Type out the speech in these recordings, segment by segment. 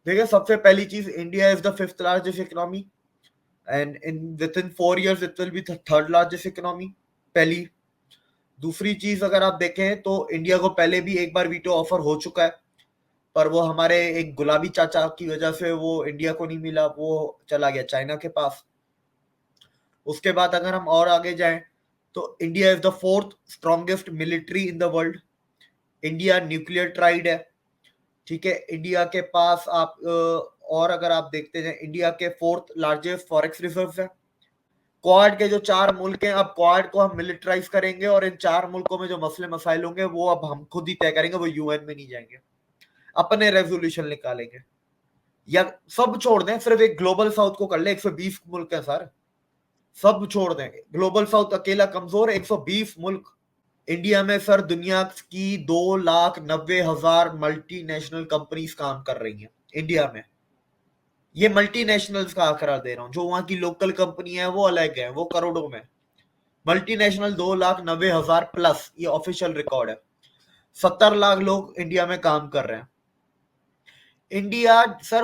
ठीक है, सबसे पहली चीज, India is the 5th largest economy and in with in 4 years it will be the 3rd largest economy, पहली। दूसरी चीज अगर आप देखें तो इंडिया को पहले भी एक बार वीटो ऑफर हो चुका है, पर वो हमारे एक गुलाबी चाचा की वजह से वो इंडिया को नहीं मिला, वो चला गया चाइना के पास। उसके बाद अगर हम और आगे जाएं तो India is the 4th strongest military in the world. India nuclear tried है, ठीक है। इंडिया के पास आप और अगर आप देखते जाए, इंडिया के 4th लार्जेस्ट फॉरेक्स रिजर्व्स है। क्वाड के जो 4 मुल्क हैं, अब क्वाड को हम मिलिटराइज करेंगे और इन 4 मुल्कों में जो मसले मसाइल होंगे वो अब हम खुद ही तय करेंगे, वो यूएन में नहीं जाएंगे, अपने रेजोल्यूशन निकालेंगे। या सब छोड़ दें, सिर्फ एक ग्लोबल साउथ को कर ले, 120 मुल्क है सर, सब छोड़ दें, ग्लोबल साउथ अकेला कमजोर है, 120 मुल्क। इंडिया में सर दुनिया की 2,90,000 मल्टीनेशनल कंपनीज काम कर रही हैं इंडिया में। ये मल्टीनेशनल्स का आंकड़ा दे रहा हूं, जो वहां की लोकल कंपनी है वो अलग है, वो करोड़ों में। मल्टीनेशनल 2,90,000 प्लस, ये ऑफिशियल रिकॉर्ड है। 70 लाख लोग इंडिया में काम कर रहे हैं। इंडिया सर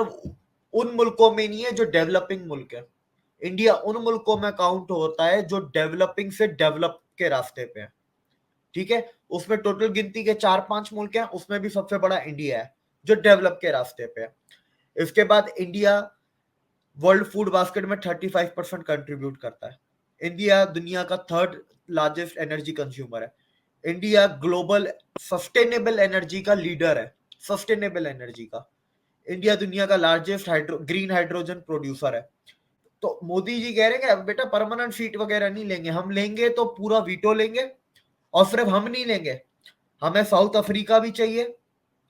उन मुल्कों में नहीं है जो डेवलपिंग मुल्क है, इंडिया उन मुल्कों में काउंट होता है जो डेवलपिंग से डेवलप के रास्ते पे है, ठीक है। उसमें टोटल गिनती के 4-5 मुल्क हैं, उसमें भी सबसे बड़ा इंडिया है जो डेवलप के रास्ते पे है। इसके बाद इंडिया वर्ल्ड फूड बास्केट में 35% कंट्रीब्यूट करता है। इंडिया दुनिया का 3rd लार्जेस्ट एनर्जी कंज्यूमर है। इंडिया ग्लोबल सस्टेनेबल एनर्जी का लीडर है, सस्टेनेबल एनर्जी का। इंडिया दुनिया का लार्जेस्ट ग्रीन हाइड्रोजन प्रोड्यूसर है। तो मोदी जी कह रहे हैं कि बेटा परमानेंट सीट वगैरह नहीं लेंगे, हम लेंगे तो पूरा वीटो लेंगे, और सिर्फ हम नहीं लेंगे, हमें साउथ अफ्रीका भी चाहिए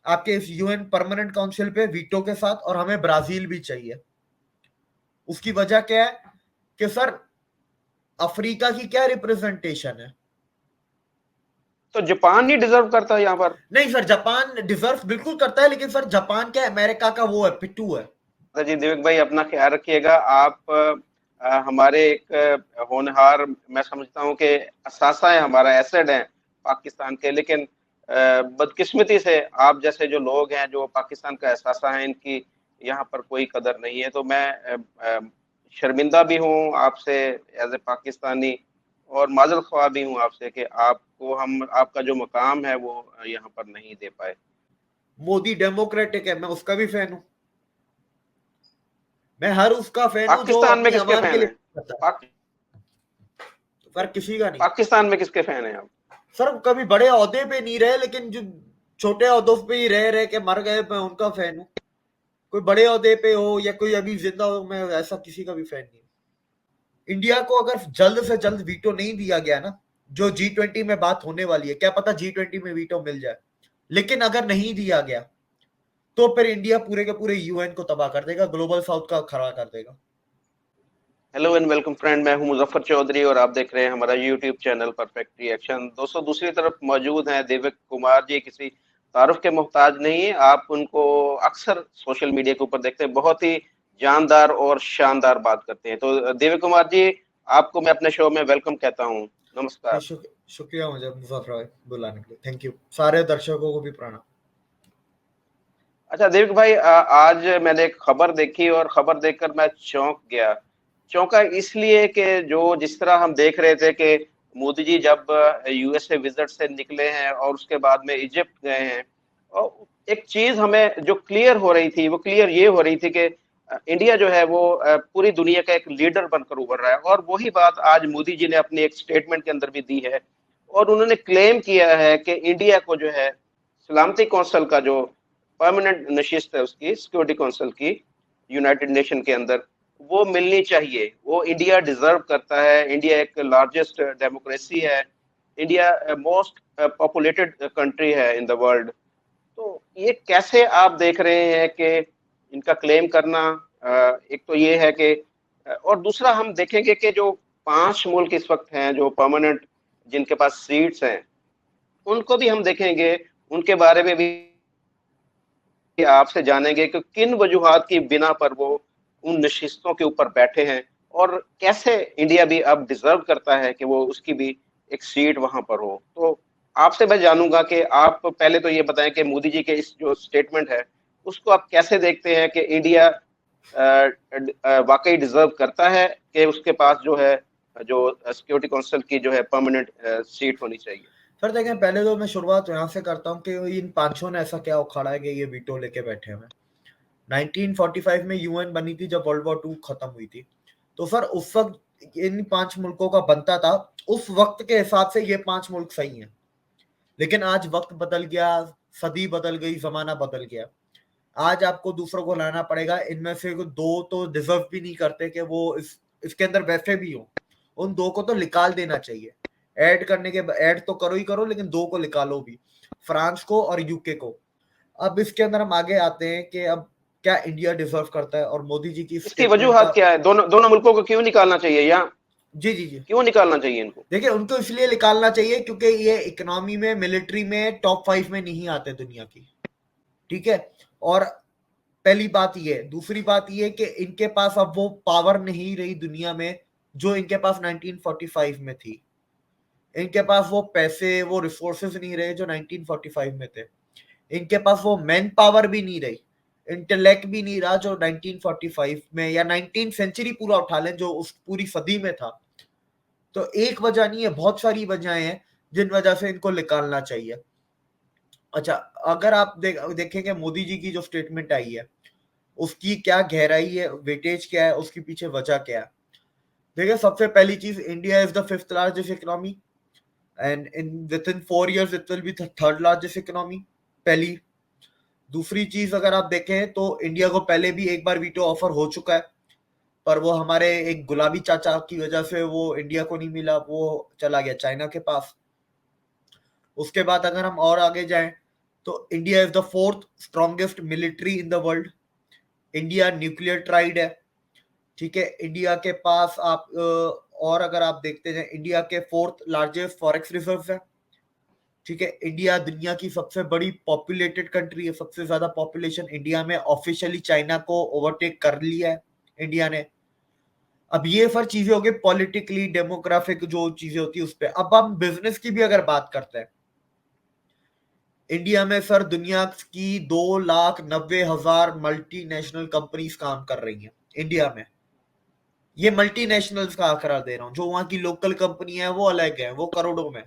आपके इस यूएन परमानेंट काउंसिल पे वीटो के साथ, और हमें ब्राजील भी चाहिए। उसकी वजह क्या है कि सर अफ्रीका की क्या रिप्रेजेंटेशन है। तो जापान ही डिजर्व करता है यहाँ पर? नहीं सर, जापान डिजर्व बिल्कुल करता है, लेकिन सर जापान क्या अमेरिका का वो है, पिट्टू है। जी दिव्य भाई, अपना ख्याल रखिएगा। आप हमारे एक होनहार, मैं समझता हूँ कि असासा है, हमारा एसेट है पाकिस्तान के, लेकिन बदकिस्मती से आप जैसे जो लोग हैं जो पाकिस्तान का असासा है, इनकी यहाँ पर कोई कदर नहीं है। तो मैं शर्मिंदा भी हूँ आपसे एज ए पाकिस्तानी, और माजल ख्वाह भी हूँ आपसे कि आपको हम आपका जो मकाम है वो यहाँ पर नहीं दे पाए। मोदी डेमोक्रेटिक है, मैं उसका भी फैन हूँ, मैं हर उसका फैन हूँ जो पाकिस्तान में अपनी किसके आवाम के फैन लिए है? करता है, पर किसी का नहीं। पाकिस्तान में किसके फैन है आप? सर कभी बड़े ओहदे पे नहीं रहे, लेकिन जो छोटे ओहदों पे ही रह रहे के मर गए, मैं उनका फैन हूँ। कोई बड़े ओहदे पे हो या कोई अभी जिंदा हो, मैं ऐसा किसी का भी फैन नहीं हूँ। इंडिया को अगर जल्द से जल्द वीटो नहीं दिया गया ना, जो G20 में बात होने वाली है, क्या पता G20 में वीटो मिल जाए, लेकिन अगर नहीं दिया गया तो फिर इंडिया पूरे के पूरे यूएन को तबाह कर देगा, ग्लोबल साउथ का खड़ा कर देगा। हेलो एंड वेलकम फ्रेंड, मैं हूं मुजफ्फर चौधरी और आप देख रहे हैं हमारा यूट्यूब चैनल परफेक्ट रिएक्शन। दोस्तों, दूसरी तरफ मौजूद हैं दिव्य कुमार जी, किसी तारुफ के मोहताज नहीं है। आप उनको अक्सर सोशल मीडिया के ऊपर देखते हैं, बहुत ही जानदार और शानदार बात करते हैं। तो दिव्य कुमार जी, आपको मैं अपने शो में वेलकम कहता हूँ। नमस्कार। शुक्रिया मुझे मुजफ्फर भाई बुलाने के लिए, थैंक यू। सारे दर्शकों को भी प्रणाम। अच्छा दिव्य भाई, आज मैंने एक खबर देखी और खबर देखकर मैं चौंक गया। चौंका इसलिए कि जो जिस तरह हम देख रहे थे कि मोदी जी जब यूएसए विजिट से निकले हैं और उसके बाद में इजिप्ट गए हैं, और एक चीज हमें जो क्लियर हो रही थी, वो क्लियर ये हो रही थी कि इंडिया जो है वो पूरी दुनिया का एक लीडर बनकर उभर रहा है। और वही बात आज मोदी जी ने अपनी एक स्टेटमेंट के अंदर भी दी है, और उन्होंने क्लेम किया है कि इंडिया को जो है सलामती कौंसिल का जो परमानेंट नशिस्त है उसकी, सिक्योरिटी काउंसिल की, यूनाइटेड नेशन के अंदर, वो मिलनी चाहिए। वो इंडिया डिजर्व करता है। इंडिया एक लार्जेस्ट डेमोक्रेसी है, इंडिया मोस्ट पॉपुलेटेड कंट्री है इन द वर्ल्ड। तो ये कैसे आप देख रहे हैं कि इनका क्लेम करना? एक तो ये है कि और दूसरा हम देखेंगे कि जो 5 मुल्क इस वक्त हैं जो परमानेंट, जिनके पास सीट्स हैं, उनको भी हम देखेंगे, उनके बारे में भी आपसे जानेंगे कि किन वजूहात की बिना पर वो उन नशिस्तों के ऊपर बैठे हैं, और कैसे इंडिया भी अब डिजर्व करता है कि वो उसकी भी एक सीट वहां पर हो। तो आपसे मैं जानूंगा कि आप पहले तो ये बताएं कि मोदी जी के इस जो स्टेटमेंट है उसको आप कैसे देखते हैं कि इंडिया वाकई डिजर्व करता है कि उसके पास जो है जो सिक्योरिटी काउंसिल की जो है परमानेंट सीट होनी चाहिए? सर देखें, पहले तो मैं शुरुआत यहाँ से करता हूँ कि इन पांचों ने ऐसा क्या उखाड़ा है कि ये वीटो लेके बैठे हुए हैं। 1945 में यूएन बनी थी जब वर्ल्ड वॉर 2 खत्म हुई थी। तो सर उस वक्त इन 5 मुल्कों का बनता था, उस वक्त के हिसाब से ये 5 मुल्क सही हैं। लेकिन आज वक्त बदल गया, सदी बदल गई, जमाना बदल गया। आज आपको दूसरों को लाना पड़ेगा। इनमें से 2 तो डिजर्व भी नहीं करते कि वो इसके अंदर वैसे भी हो। उन 2 को तो निकाल देना चाहिए। ऐड करने के ऐड तो करो ही करो, लेकिन 2 को निकालो भी, फ्रांस को और यूके को। अब इसके अंदर हम आगे आते हैं कि अब क्या इंडिया डिजर्व करता है, और मोदी जी की इसकी स्टेटमेंट वजूहत का। क्या है? दोनों दोनों मुल्कों को क्यों निकालना चाहिए, या जी जी जी। क्यों निकालना चाहिए इनको? देखिए, उनको इसलिए निकालना चाहिए क्योंकि ये इकोनॉमी में, मिलिट्री में टॉप 5 में नहीं आते दुनिया की। ठीक है। और पहली बात ये, दूसरी बात ये कि इनके पास अब वो पावर नहीं रही दुनिया में जो इनके पास 1945 में थी। इनके पास वो पैसे, वो रिसोर्सेज नहीं रहे जो 1945 में थे। इनके पास वो मैन पावर भी नहीं रही, इंटेलेक्ट भी नहीं रहा जो 1945 में, या 19 सेंचुरी पूरा उठा लें जो उस पूरी सदी में था। तो एक वजह नहीं है, बहुत सारी वजहें हैं जिन वजह से इनको निकालना चाहिए। अच्छा, अगर आप देखेंगे मोदी जी की जो स्टेटमेंट आई है, उसकी क्या गहराई है, वेटेज क्या है, उसके पीछे वजह क्या है। देखिए, सबसे पहली चीज, India is the 5th largest economy and in with in 4 years it will be the 3rd largest economy. पहली। दूसरी चीज अगर आप देखें तो इंडिया को पहले भी एक बार वीटो ऑफर हो चुका है, पर वो हमारे एक गुलाबी चाचा की वजह से वो इंडिया को नहीं मिला, वो चला गया चाइना के पास। उसके बाद अगर हम और आगे जाएं तो India is the 4th strongest military in the world. India nuclear tried है। ठीक है। इंडिया के पास आप और अगर आप देखते जाए, इंडिया के 4th लार्जेस्ट फॉरेक्स रिजर्व है। ठीक है। इंडिया दुनिया की सबसे बड़ी पॉपुलेटेड कंट्री है, सबसे ज्यादा पॉपुलेशन इंडिया में, ऑफिशियली चाइना को ओवरटेक कर लिया है इंडिया ने। अब ये सर चीजें हो गई पॉलिटिकली, डेमोग्राफिक जो चीजें होती है उस पर। अब हम बिजनेस की भी अगर बात करते हैं, इंडिया में सर दुनिया की 2,90,000 मल्टीनेशनल कंपनीज काम कर रही हैं इंडिया में। ये मल्टीनेशनल्स का आंकड़ा दे रहा हूं, जो वहां की लोकल कंपनी है वो अलग है, वो करोड़ों में।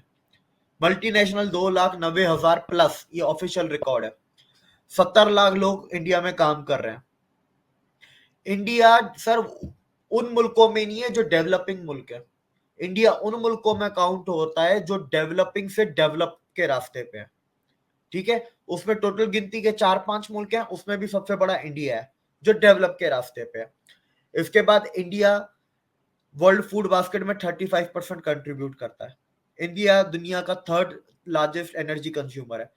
मल्टीनेशनल 2,90,000 प्लस, ये ऑफिशियल रिकॉर्ड है। 70 लाख लोग इंडिया में काम कर रहे हैं। इंडिया सर उन मुल्कों में नहीं है जो डेवलपिंग मुल्क है। इंडिया उन मुल्कों में काउंट होता है जो डेवलपिंग से डेवलप के रास्ते पे है। ठीक है। उसमें टोटल गिनती के 4-5 मुल्क हैं, उसमें भी सबसे बड़ा इंडिया है जो डेवलप के रास्ते पे है। इसके बाद इंडिया वर्ल्ड फूड बास्केट में 35% कंट्रीब्यूट करता है। इंडिया दुनिया का 3rd लार्जेस्ट एनर्जी कंज्यूमर है।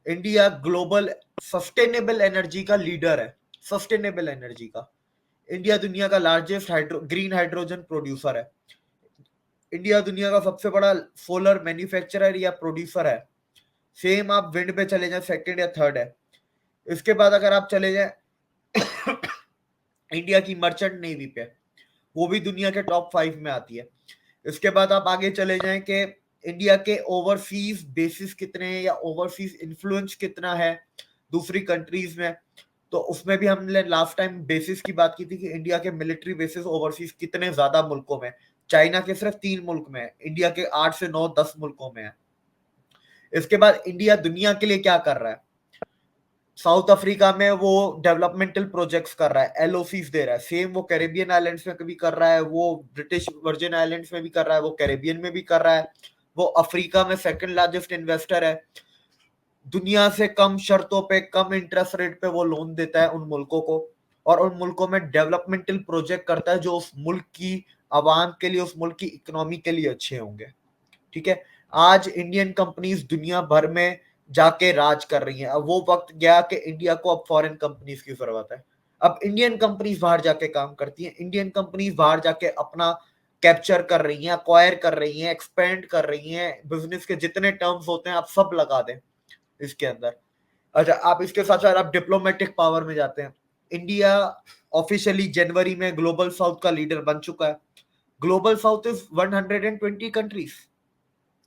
इंडिया ग्लोबल सस्टेनेबल एनर्जी का लीडर है, सस्टेनेबल एनर्जी का। इंडिया दुनिया का लार्जेस्ट ग्रीन हाइड्रोजन प्रोड्यूसर है। इंडिया दुनिया का सबसे बड़ा सोलर मैन्युफैक्चरर या प्रोड्यूसर है। सेम आप विंड पे चले जाए, 2nd या 3rd है। इसके बाद अगर आप चले जाए इंडिया की मर्चेंट नेवी पे, वो भी दुनिया के टॉप 5 में आती है। इसके बाद आप आगे चले जाएं कि इंडिया के ओवरसीज बेसिस कितने हैं या ओवरसीज इन्फ्लुएंस कितना है दूसरी कंट्रीज में। तो उसमें भी हमने लास्ट टाइम बेसिस की बात की थी कि इंडिया के मिलिट्री बेसिस ओवरसीज कितने ज्यादा मुल्कों में। चाइना के सिर्फ 3 मुल्क में है, इंडिया के 8 से 9 10 मुल्कों में है। इसके बाद इंडिया दुनिया के लिए क्या कर रहा है, साउथ अफ्रीका में वो डेवलपमेंटल प्रोजेक्ट्स कर रहा है, एलओसीज दे रहा है। सेम वो कैरेबियन आइलैंड्स में भी कर रहा है, वो ब्रिटिश वर्जिन आइलैंड्स में भी कर रहा है, वो कैरेबियन में भी कर रहा है। वो अफ्रीका में 2nd लार्जेस्ट इन्वेस्टर है। दुनिया से कम शर्तों पे, कम इंटरेस्ट रेट पे वो लोन देता है उन मुल्कों को, और उन मुल्कों में डेवलपमेंटल प्रोजेक्ट करता है जो उस मुल्क की आवाम के लिए, उस मुल्क की इकोनॉमी के लिए अच्छे होंगे। ठीक है। आज इंडियन कंपनीज दुनिया भर में जाके राज कर रही हैं। अब वो वक्त गया कि इंडिया को अब फॉरेन कंपनीज की जरूरत है। अब इंडियन कंपनीज बाहर जाके काम करती हैं, इंडियन कंपनीज बाहर जाके अपना कैप्चर कर रही हैं, अक्वायर कर रही हैं, एक्सपेंड कर रही हैं। बिजनेस के जितने टर्म्स होते हैं आप सब लगा दें इसके अंदर। अच्छा, आप इसके साथ साथ आप डिप्लोमेटिक पावर में जाते हैं। इंडिया ऑफिशियली जनवरी में ग्लोबल साउथ का लीडर बन चुका है। Global south is 120 countries.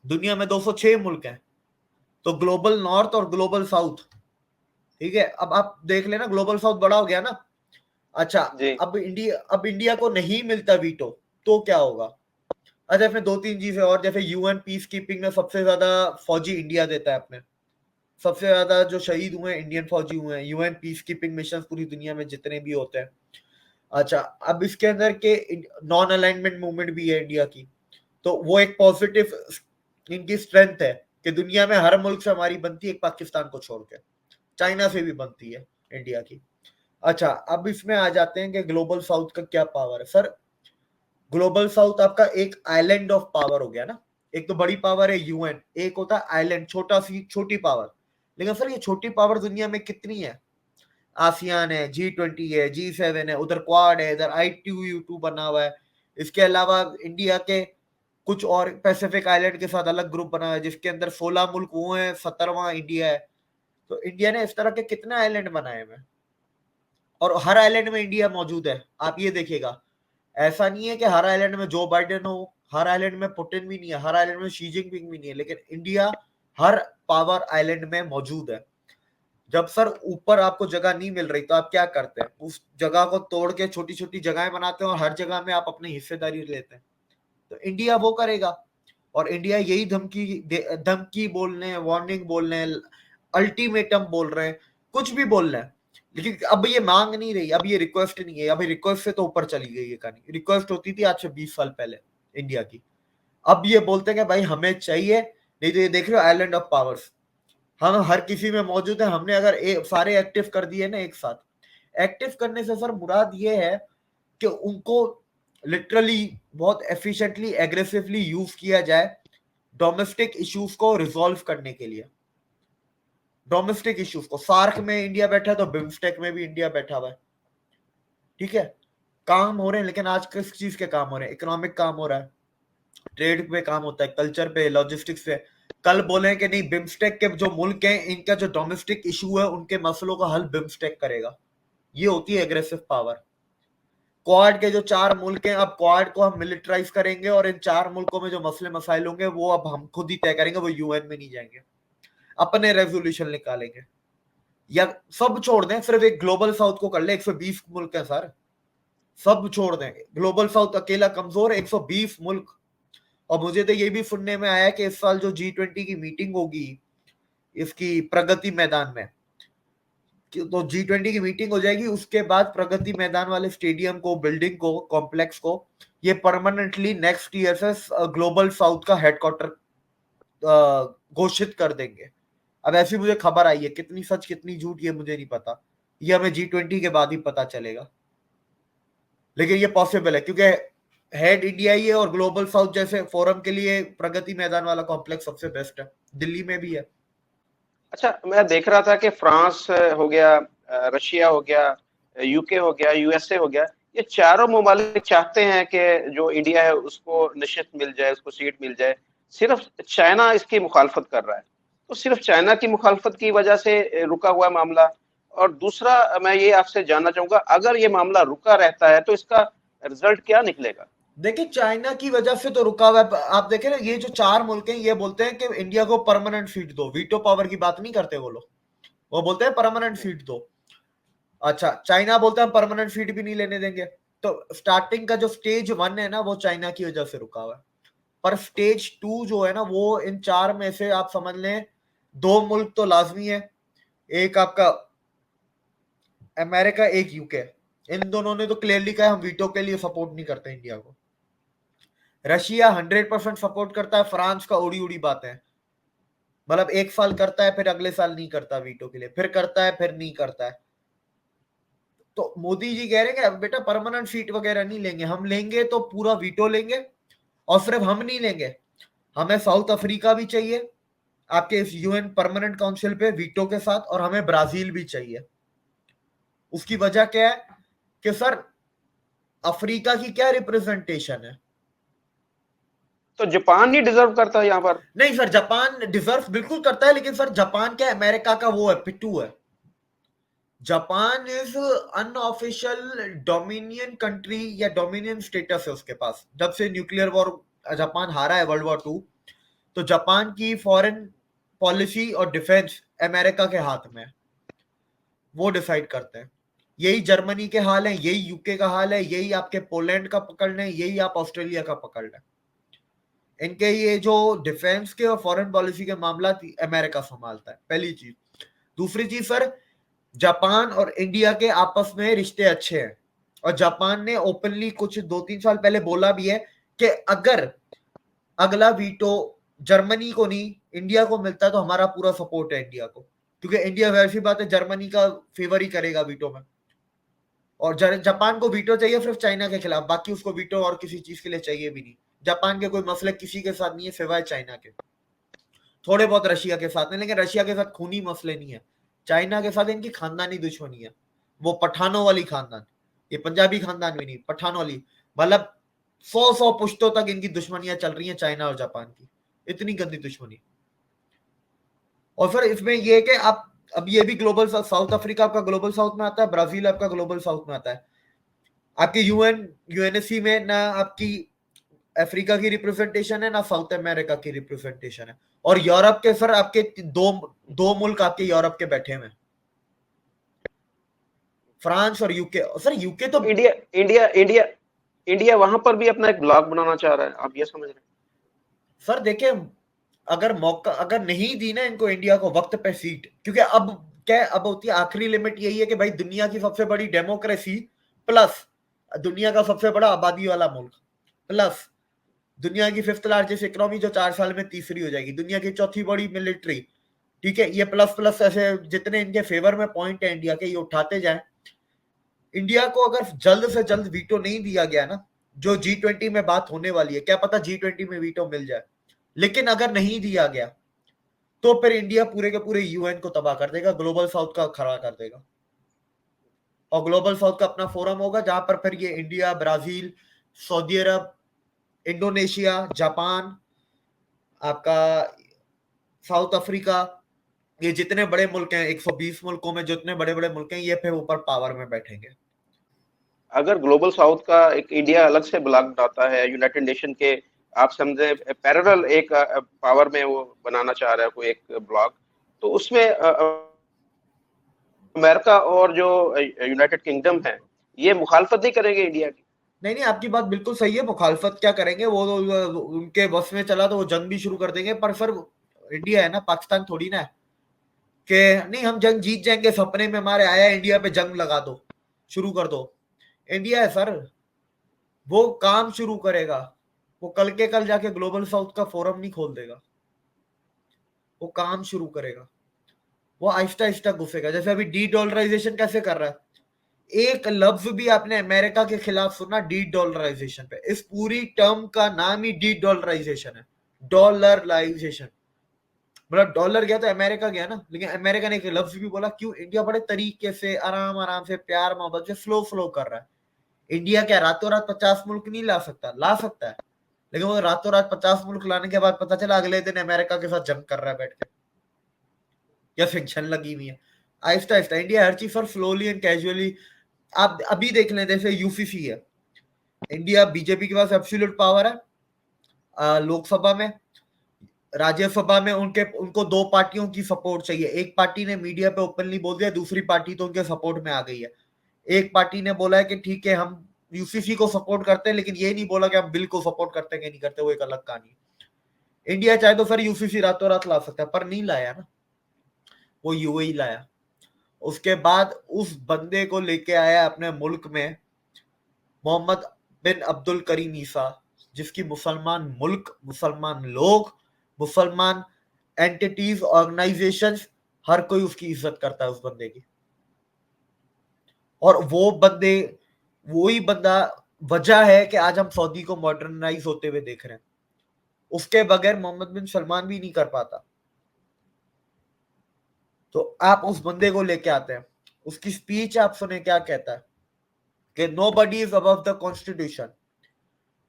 दुनिया में 206 मुल्क हैं। तो ग्लोबल नॉर्थ और ग्लोबल साउथ, ठीक है, अब आप देख लेना ग्लोबल साउथ बड़ा हो गया ना। अच्छा, जी। अब इंडिया को नहीं मिलता वीटो, तो क्या होगा? अच्छा, इसमें दो तीन चीजें और, जैसे यूएन पीस कीपिंग में सबसे ज्यादा फौजी इंडिया देता है अपने, सबसे ज्यादा जो शहीद हुए हैं इंडियन फौजी हुए हैं यूएन पीस कीपिंग मिशन पूरी दुनिया में जितने भी होते हैं। अच्छा, अब इसके अंदर के नॉन अलाइनमेंट मूवमेंट भी है इंडिया की, तो वो एक पॉजिटिव इनकी स्ट्रेंथ है कि दुनिया में हर मुल्क से हमारी बनती है, एक पाकिस्तान को छोड़ के, चाइना से भी बनती है इंडिया की। अच्छा, अब इसमें आ जाते हैं कि ग्लोबल साउथ का क्या पावर है सर। ग्लोबल साउथ आपका एक आइलैंड ऑफ पावर हो गया ना। एक तो बड़ी पावर है यूएन, एक होता है आइलैंड, छोटी पावर। लेकिन सर ये छोटी पावर दुनिया में कितनी है? आसियान है, G20 है, G7 है, उधर क्वाड है, इधर I2U2 बना हुआ है। इसके अलावा इंडिया के कुछ और पैसिफिक आइलैंड के साथ अलग ग्रुप बना हुआ है, जिसके अंदर 16 मुल्क वो हैं, 17वां इंडिया है। तो इंडिया ने इस तरह के कितने आइलैंड बनाए हुए हैं, और हर आइलैंड में इंडिया मौजूद है। आप ये देखिएगा, ऐसा नहीं है कि हर आइलैंड में जो बाइडेन हो, हर आइलैंड में पुतिन भी नहीं है, हर आइलैंड में शी जिनपिंग भी नहीं है, लेकिन इंडिया हर पावर आइलैंड में मौजूद है। जब सर ऊपर आपको जगह नहीं मिल रही तो आप क्या करते हैं? उस जगह को तोड़ के छोटी छोटी जगहें बनाते हैं और हर जगह में आप अपनी हिस्सेदारी लेते हैं। तो इंडिया वो करेगा, और इंडिया यही धमकी बोल रहे हैं, वार्निंग बोल रहे हैं, अल्टीमेटम बोल रहे हैं, कुछ भी बोल रहे हैं। लेकिन अब ये मांग नहीं रही, अब ये रिक्वेस्ट नहीं है, अभी रिक्वेस्ट से तो ऊपर चली गई ये कहानी। रिक्वेस्ट होती थी आज से 20 साल पहले इंडिया की। अब ये बोलते हैं कि भाई हमें चाहिए, नहीं तो ये देख रहे हो आइलैंड ऑफ पावर्स, हम हर किसी में मौजूद है। हमने अगर सारे एक्टिव कर दिए ना एक साथ। एक्टिव करने से सर मुराद ये है कि उनको लिटरली बहुत एफिशिएंटली एग्रेसिवली यूज किया जाए डोमेस्टिक इश्यूज को रिजॉल्व करने के लिए। डोमेस्टिक इश्यूज को, सार्क में इंडिया बैठा है तो बिम्स्टेक में भी इंडिया बैठा हुआ है। ठीक है, काम हो रहे हैं, लेकिन आज किस चीज के काम हो रहे हैं? इकोनॉमिक काम हो रहा है, ट्रेड पे काम होता है, कल्चर पे, लॉजिस्टिक्स पे। कल बोले कि नहीं, बिम्स्टेक के जो मुल्क हैं इनका जो डोमेस्टिक इशू है उनके मसलों का हल बिम्स्टेक करेगा। ये होती है एग्रेसिव पावर। क्वाड के जो 4 मुल्क हैं, अब क्वाड को हम मिलिटराइज करेंगे और इन 4 मुल्कों में जो मसले मसाइल होंगे वो अब हम खुद ही तय करेंगे, वो यूएन में नहीं जाएंगे, अपने रेजोल्यूशन निकालेंगे। या सब छोड़ दें, सिर्फ एक ग्लोबल साउथ को कर ले, 120 मुल्क है सर, सब छोड़ दें, ग्लोबल साउथ अकेला कमजोर है, 120 मुल्क। और मुझे तो ये भी सुनने में आया कि इस साल जो G20 की मीटिंग होगी इसकी प्रगति मैदान में, तो G20 की मीटिंग हो जाएगी, उसके बाद प्रगति मैदान वाले स्टेडियम को, बिल्डिंग को, कॉम्प्लेक्स को ये परमानेंटली नेक्स्ट ईयर से ग्लोबल साउथ का हेडक्वार्टर घोषित कर देंगे। अब ऐसी मुझे खबर आई है, कितनी सच कितनी झूठ ये मुझे नहीं पता, ये हमें G20 के बाद ही पता चलेगा। लेकिन ये पॉसिबल है क्योंकि हेड इंडिया ही है, और ग्लोबल साउथ जैसे फोरम के लिए प्रगति मैदान वाला कॉम्प्लेक्स सबसे बेस्ट है, दिल्ली में भी है। अच्छा, मैं देख रहा था कि फ्रांस हो गया, रशिया हो गया, यूके हो गया, यूएसए हो गया, ये चारों ममालिक चाहते हैं कि जो इंडिया है उसको निश्चित मिल जाए, उसको सीट मिल जाए। सिर्फ चाइना इसकी मुखालफत कर रहा है। तो सिर्फ चाइना की मुखालफत की वजह से रुका हुआ है मामला। और दूसरा, मैं ये आपसे जानना चाहूंगा, अगर ये मामला रुका रहता है तो इसका रिजल्ट क्या निकलेगा? देखिए, चाइना की वजह से तो रुका हुआ है। आप देखें ना, ये जो 4 मुल्क हैं ये बोलते हैं कि इंडिया को परमानेंट सीट दो, वीटो पावर की बात नहीं करते वो लोग, वो बोलते हैं परमानेंट सीट दो। अच्छा, चाइना बोलता है परमानेंट सीट भी नहीं लेने देंगे। तो स्टार्टिंग का जो स्टेज 1 है ना वो चाइना की वजह से रुका हुआ है। पर स्टेज 2 जो है ना, वो इन 4 में से आप समझ लें 2 मुल्क तो लाजमी है, एक आपका अमेरिका, एक यूके। इन दोनों ने तो क्लियरली कहा हम वीटो के लिए सपोर्ट नहीं करते इंडिया को। रशिया 100% सपोर्ट करता है, फ्रांस का उड़ी उड़ी बात है, मतलब एक साल करता है फिर अगले साल नहीं करता वीटो के लिए, फिर करता है फिर नहीं करता है। तो मोदी जी कह रहे हैं कि बेटा परमानेंट सीट वगैरह नहीं लेंगे, हम लेंगे तो पूरा वीटो लेंगे। और सिर्फ हम नहीं लेंगे, हमें साउथ अफ्रीका भी चाहिए आपके इस यूएन परमानेंट काउंसिल पे वीटो के साथ, और हमें ब्राजील भी चाहिए। उसकी वजह क्या है कि सर अफ्रीका की क्या रिप्रेजेंटेशन है? तो जापान नहीं डिजर्व करता यहाँ पर? नहीं सर, जापान डिजर्व बिल्कुल करता है, लेकिन सर जापान क्या अमेरिका का वो है, पिट्टू है। Japan is unofficial dominion country, या डोमिनियन स्टेटस है उसके पास, जब से न्यूक्लियर वॉर जापान हारा है वर्ल्ड वॉर 2। तो जापान की फॉरेन पॉलिसी और डिफेंस अमेरिका के हाथ में है। वो डिसाइड करते हैं। यही जर्मनी के हाल है, यही यूके का हाल है, यही आपके पोलैंड का पकड़ लें, यही आप ऑस्ट्रेलिया का पकड़ लें। इनके ये जो डिफेंस के और फॉरेन पॉलिसी के मामला अमेरिका संभालता है, पहली चीज। दूसरी चीज सर, जापान और इंडिया के आपस में रिश्ते अच्छे हैं, और जापान ने ओपनली कुछ 2-3 साल पहले बोला भी है कि अगर अगला वीटो जर्मनी को नहीं इंडिया को मिलता है तो हमारा पूरा सपोर्ट है इंडिया को, क्योंकि इंडिया वैसी बात है जर्मनी का फेवर ही करेगा वीटो में। और जापान को वीटो चाहिए सिर्फ चाइना के खिलाफ, बाकी उसको वीटो और किसी चीज के लिए चाहिए भी नहीं। जापान के कोई मसले किसी के साथ नहीं है सिवाय चाइना के, थोड़े बहुत रशिया के साथ है, लेकिन रशिया के साथ खूनी मसले नहीं है। चाइना के साथ इनकी खानदानी दुश्मनी है, वो पठानों वाली खानदान, ये पंजाबी खानदान भी नहीं, पठानों वाली। मतलब 100 पुश्तों तक इनकी दुश्मनियां चल रही हैं चाइना और जापान की, इतनी गंदी दुश्मनी। और फिर इसमें ये है कि आप अब ये भी ग्लोबल साउथ अफ्रीका आपका ग्लोबल साउथ में आता है, ब्राजील आपका ग्लोबल साउथ में आता है। आपकी यूएनएससी में ना आपकी अफ्रीका की रिप्रेजेंटेशन है ना साउथ अमेरिका की रिप्रेजेंटेशन है। और यूरोप के सर आपके दो मुल्क आपके यूरोप के बैठे हुए, फ्रांस और यूके। सर यूके तो इंडिया इंडिया इंडिया इंडिया वहां पर भी अपना एक ब्लॉक बनाना चाह रहा है, आप ये समझ रहे हैं? सर देखिए, अगर मौका अगर नहीं दी ना इनको इंडिया को वक्त पे सीट, क्योंकि अब क्या है, अब होती है आखिरी लिमिट यही है कि भाई दुनिया की सबसे बड़ी डेमोक्रेसी प्लस दुनिया का सबसे बड़ा आबादी वाला मुल्क प्लस दुनिया की 5th लार्जेस्ट इकोनॉमी जो 4 साल में तीसरी हो जाएगी, दुनिया की चौथी बड़ी मिलिट्री, ठीक है, ये प्लस प्लस ऐसे जितने इनके फेवर में पॉइंट है इंडिया के, ये उठाते जाए। इंडिया को अगर जल्द से जल्द वीटो नहीं दिया गया ना, जो G20 में बात होने वाली है, क्या पता G20 में वीटो मिल जाए, लेकिन अगर नहीं दिया गया तो फिर इंडिया पूरे के पूरे यूएन को तबाह कर देगा, ग्लोबल साउथ का खड़ा कर देगा। और ग्लोबल साउथ का अपना फोरम होगा जहां पर फिर ये इंडिया, ब्राजील, सऊदी अरब, इंडोनेशिया, जापान, आपका साउथ अफ्रीका, ये जितने बड़े मुल्क हैं 120 मुल्कों में जितने बड़े बड़े मुल्क हैं, ये फिर ऊपर पावर में बैठेंगे। अगर ग्लोबल साउथ का एक इंडिया अलग से ब्लॉक बनाता है यूनाइटेड नेशन के, आप समझे पैरेलल एक पावर में वो बनाना चाह रहा है कोई एक ब्लॉक, तो उसमें अमेरिका और जो यूनाइटेड किंगडम है ये मुखालफत नहीं करेंगे इंडिया की? नहीं नहीं, आपकी बात बिल्कुल सही है, मुखालफत क्या करेंगे, वो तो उनके बस में चला तो वो जंग भी शुरू कर देंगे। पर सर इंडिया है ना, पाकिस्तान थोड़ी ना है कि नहीं हम जंग जीत जाएंगे, सपने में हमारे आया इंडिया पे जंग लगा दो, शुरू कर दो। इंडिया है सर, वो काम शुरू करेगा, वो कल के कल जाके ग्लोबल साउथ का फोरम नहीं खोल देगा, वो काम शुरू करेगा, वो आहिस्ता आहिस्ता घुसेगा। जैसे अभी डी डॉलराइजेशन कैसे कर रहा है, एक लफ्ज भी आपने अमेरिका के खिलाफ सुना डी डॉलराइजेशन पे? इस पूरी टर्म का नाम ही डी डॉलराइजेशन है, डॉलराइजेशन। मतलब डॉलर गया तो अमेरिका गया ना, लेकिन अमेरिका ने एक लफ्ज भी बोला। क्यों? इंडिया बड़े तरीके से आराम आराम से प्यार मोहब्बत से स्लो स्लो कर रहा है। इंडिया क्या रातों रात 50 मुल्क नहीं ला सकता? ला सकता है, लेकिन वो रातों रात 50 मुल्क लाने के बाद पता चला अगले दिन अमेरिका के साथ जंग कर रहा है बैठ के, या फिक्शन लगी हुई है। आहिस्ता आहिस्ता इंडिया हर चीज पर स्लोली एंड कैजुअली। आप अभी देख लें, जैसे यूसीसी है, इंडिया बीजेपी के पास एब्सोल्यूट पावर है लोकसभा में, राज्यसभा में उनको 2 पार्टियों की सपोर्ट चाहिए। एक पार्टी ने मीडिया पे ओपनली बोल दिया, दूसरी पार्टी तो उनके सपोर्ट में आ गई है। एक पार्टी ने बोला है कि ठीक है हम यूसीसी को सपोर्ट करते हैं, लेकिन ये नहीं बोला कि हम बिल को सपोर्ट करते हैं कि नहीं करते, वो एक अलग कहानी है। इंडिया चाहे तो फिर यूसीसी रातों रात ला सकता है, पर नहीं लाया ना, वो यूएई लाया। उसके बाद उस बंदे को लेके आया अपने मुल्क में, मोहम्मद बिन अब्दुल करीम ईसा, जिसकी मुसलमान मुल्क, मुसलमान लोग, मुसलमान एंटिटीज, ऑर्गेनाइजेशंस, हर कोई उसकी इज्जत करता है उस बंदे की। और वो बंदे, वही बंदा वजह है कि आज हम सऊदी को मॉडर्नाइज होते हुए देख रहे हैं। उसके बगैर मोहम्मद बिन सलमान भी नहीं कर पाता। तो आप उस बंदे को लेके आते हैं, उसकी स्पीच आप सुने क्या कहता है कि nobody is above the constitution,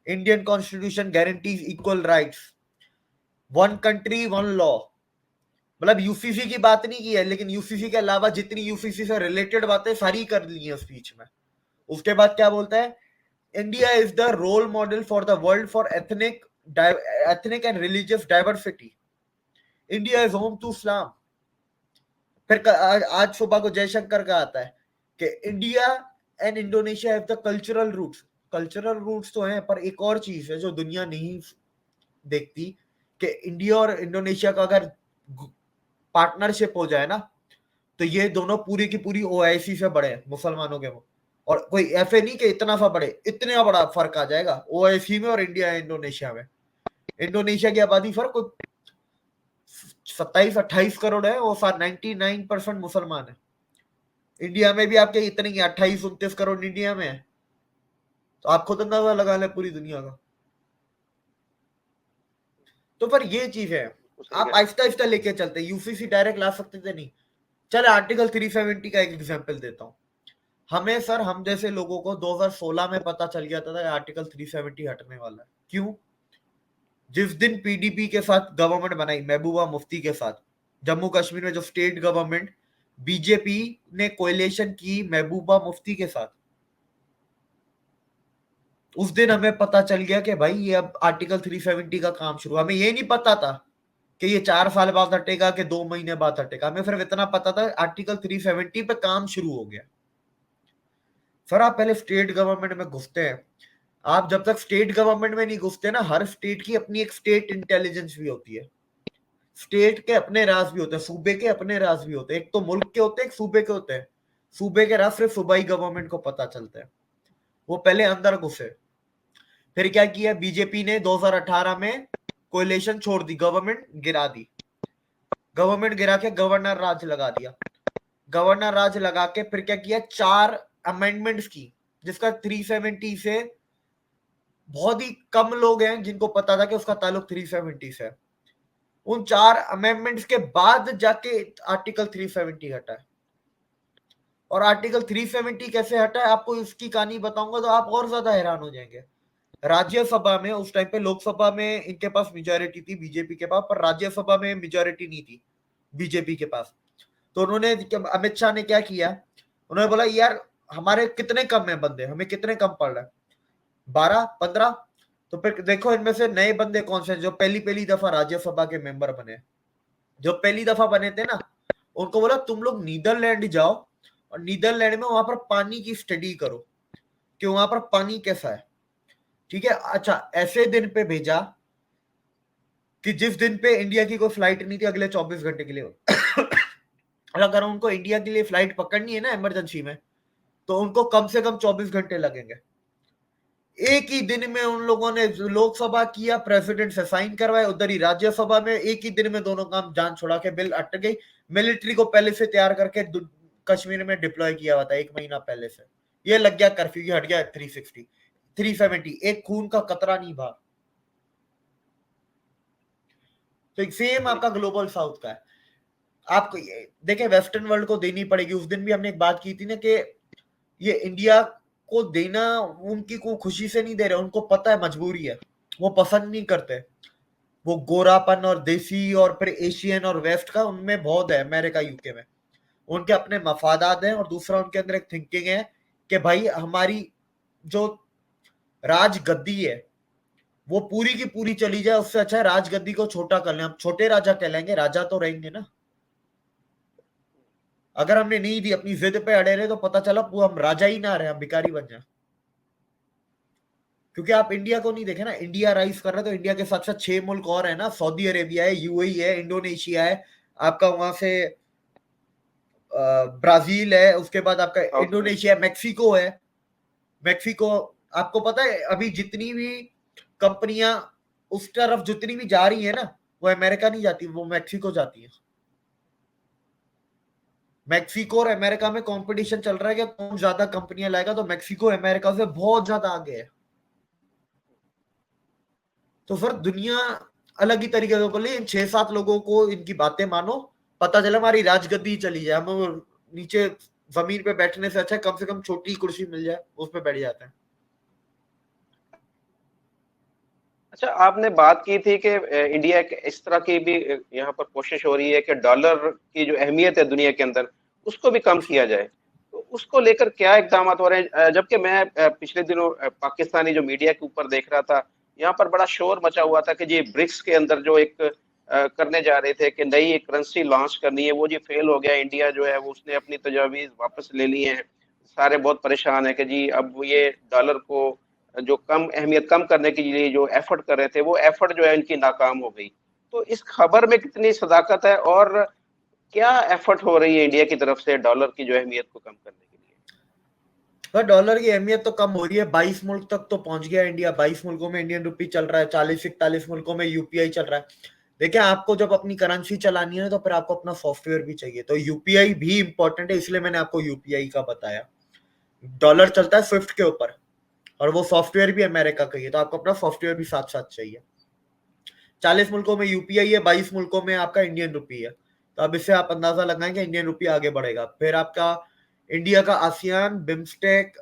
Indian constitution guarantees equal rights, one country one law. मतलब यूसीसी की बात नहीं की है, लेकिन यूसीसी के अलावा जितनी यूसीसी से रिलेटेड बातें सारी कर ली है स्पीच में। उसके बाद क्या बोलता है, India is the role model for the world for ethnic and religious diversity, India is home to Islam, फिर आज सुबह को जयशंकर का आता है कि India and Indonesia have the cultural roots. Cultural roots तो हैं, पर एक और चीज है जो दुनिया नहीं देखती कि इंडिया और इंडोनेशिया का अगर पार्टनरशिप हो जाए ना, तो ये दोनों पूरी की पूरी ओआईसी से बड़े हैं मुसलमानों के। और कोई ऐसे नहीं कि इतना सा बड़े, इतना बड़ा फर्क आ जाएगा ओआईसी में और इंडिया इंडोनेशिया में। इंडोनेशिया की आबादी फर्क 27-28 करोड़ है, वो 99% मुसलमान है। इंडिया में भी आपके इतने ही 28-29 करोड़ इंडिया में है, तो आप खुद अंदाजा लगा लें पूरी दुनिया का। तो पर ये चीज है, आप आहिस्ता आहिस्ता लेके चलते। यूसीसी डायरेक्ट ला सकते थे नहीं। चले आर्टिकल 370 का एक एग्जांपल देता हूं। हमें सर, हम जैसे लोगों को 2016 में पता चल गया था आर्टिकल 370 हटने वाला है। क्यों? जिस दिन पीडीपी के साथ गवर्नमेंट बनाई, महबूबा मुफ्ती के साथ, जम्मू कश्मीर में जो स्टेट गवर्नमेंट, बीजेपी ने कोएलिशन की महबूबा मुफ्ती के साथ, उस दिन हमें पता चल गया कि भाई ये अब आर्टिकल 370 का काम शुरू। हमें ये नहीं पता था कि ये 4 साल बाद हटेगा कि 2 महीने बाद हटेगा। हमें सिर्फ इतना पता था आर्टिकल 370 पे काम शुरू हो गया। सर, आप पहले स्टेट गवर्नमेंट में घुसते हैं। आप जब तक स्टेट गवर्नमेंट में नहीं घुसते ना, हर स्टेट की अपनी एक स्टेट इंटेलिजेंस भी होती है। स्टेट के अपने राज भी होते हैं, सूबे के अपने राज भी होते हैं। एक तो मुल्क के होते हैं, एक सूबे के होते हैं। सूबे के राज सिर्फ सूबाई गवर्नमेंट को पता चलता है। वो पहले अंदर घुसे। फिर क्या किया बीजेपी ने 2018 में? कोएलिशन छोड़ दी, गवर्नमेंट गिरा दी। गवर्नमेंट गिरा के गवर्नर राज लगा दिया। गवर्नर राज लगा के फिर क्या किया? 4 अमेंडमेंट्स की, जिसका 370 से बहुत ही कम लोग हैं जिनको पता था कि उसका ताल्लुक 370 से है। उन 4 अमेंडमेंट्स के बाद जाके आर्टिकल 370 हटा है। और आर्टिकल 370 कैसे हटा है, आपको इसकी कहानी बताऊंगा तो आप और ज्यादा हैरान हो जाएंगे। राज्यसभा में उस टाइम पे, लोकसभा में इनके पास मेजॉरिटी थी बीजेपी के पास, पर राज्यसभा में मेजॉरिटी नहीं थी बीजेपी के पास। तो उन्होंने, अमित शाह ने क्या किया, उन्होंने बोला यार हमारे कितने कम है बंदे, हमें कितने कम पड़ रहा है, 12-15। तो फिर देखो इनमें से नए बंदे कौन से जो पहली पहली दफा राज्यसभा के मेंबर बने। जो पहली दफा बने थे ना, उनको बोला तुम लोग नीदरलैंड जाओ और नीदरलैंड में वहां पर पानी की स्टडी करो कि वहां पर पानी कैसा है। ठीक है, अच्छा, ऐसे दिन पे भेजा कि जिस दिन पे इंडिया की कोई फ्लाइट नहीं थी अगले 24 घंटे के लिए। अगर उनको इंडिया के लिए फ्लाइट पकड़नी है ना इमरजेंसी में, तो उनको कम से कम 24 घंटे लगेंगे। एक ही दिन में उन लोगों ने लोकसभा किया, प्रेसिडेंट से साइन करवाए, उधर ही राज्यसभा में एक ही दिन में दोनों काम, जान छुड़ा के बिल अटक गई। मिलिट्री को पहले से तैयार करके कश्मीर में डिप्लॉय किया हुआ था 1 महीना पहले से। ये लग गया कर्फ्यू, हट गया 370। एक खून का कतरा नहीं बाहर। तो सेम आपका ग्लोबल साउथ का है। आपको देखें, वेस्टर्न वर्ल्ड को देनी पड़ेगी। उस दिन भी हमने एक बात की थी ना कि ये इंडिया को देना उनकी को खुशी से नहीं दे रहे, उनको पता है मजबूरी है। वो पसंद नहीं करते। वो गोरापन और देसी और फिर एशियन और वेस्ट का उनमें बहुत है, अमेरिका यूके में। उनके अपने मफादात हैं, और दूसरा उनके अंदर एक थिंकिंग है कि भाई हमारी जो राजगद्दी है वो पूरी की पूरी चली जाए, उससे अच्छा है राजगद्दी को छोटा कर लें। हम छोटे राजा कहलाएंगे, राजा तो रहेंगे ना। अगर हमने नहीं दी, अपनी जिद पे अड़े रहे, तो पता चला हम राजा ही ना रहे, हम भिखारी बन जाए। क्योंकि आप इंडिया को नहीं देखे ना, इंडिया राइज कर रहे, तो इंडिया के साथ साथ 6 मुल्क और है ना, सऊदी अरेबिया है, यूएई है, इंडोनेशिया है, आपका वहां से ब्राजील है, उसके बाद आपका इंडोनेशिया, मैक्सिको है। मैक्सिको, आपको पता है अभी जितनी भी कंपनियां उस तरफ जितनी भी जा रही है ना, वो अमेरिका नहीं जाती, वो मैक्सिको जाती है। मैक्सिको और अमेरिका में कंपटीशन चल रहा है कि कौन ज्यादा कंपनियां लाएगा, तो मैक्सिको अमेरिका से बहुत ज्यादा आगे है। तो फिर दुनिया अलग ही तरीके से बोले, इन 6-7 लोगों को इनकी बातें मानो, पता चला हमारी राजगद्दी चली जाए। हम नीचे जमीन पे बैठने से अच्छा कम से कम छोटी कुर्सी मिल जाए, उस पे बैठ जाते हैं। अच्छा, आपने बात की थी कि इंडिया के इस तरह की भी यहाँ पर कोशिश हो रही है कि डॉलर की जो अहमियत है दुनिया के अंदर, उसको भी कम किया जाए। तो उसको लेकर क्या इकदाम हो रहे हैं? जबकि मैं पिछले दिनों पाकिस्तानी जो मीडिया के ऊपर देख रहा था, यहाँ पर बड़ा शोर मचा हुआ था कि जी ब्रिक्स के अंदर जो एक करने जा रहे थे कि नई एक करेंसी लॉन्च करनी है, वो जी फेल हो गया। इंडिया जो है वो उसने अपनी तजावीज़ वापस ले ली हैं। सारे बहुत परेशान हैं कि जी अब ये डॉलर को जो कम अहमियत कम करने के लिए जो एफर्ट कर रहे थे, वो एफर्ट जो है इनकी नाकाम हो गई। तो इस खबर में कितनी सदाकत है और क्या एफर्ट हो रही है इंडिया की तरफ से डॉलर की जो अहमियत को कम करने के लिए? पर डॉलर की अहमियत तो कम हो रही है, 22 मुल्क तक तो पहुंच गया इंडिया, 22 मुल्कों में इंडियन रुपी चल रहा है, 40-41 मुल्कों में यूपीआई चल रहा है। देखिए, आपको जब अपनी करेंसी चलानी है तो फिर आपको अपना सॉफ्टवेयर भी चाहिए, तो यूपीआई भी इंपॉर्टेंट है, इसलिए मैंने आपको यूपीआई का बताया। डॉलर चलता है स्विफ्ट के ऊपर और वो सॉफ्टवेयर भी अमेरिका का ही है, तो आपको अपना सॉफ्टवेयर भी साथ साथ चाहिए। 40 मुल्कों में यूपीआई है, 22 मुल्कों में आपका इंडियन रुपी है, तो अब इससे आप अंदाजा लगाएं कि इंडियन रुपी आगे बढ़ेगा। फिर आपका इंडिया का ASEAN, BIMSTEC,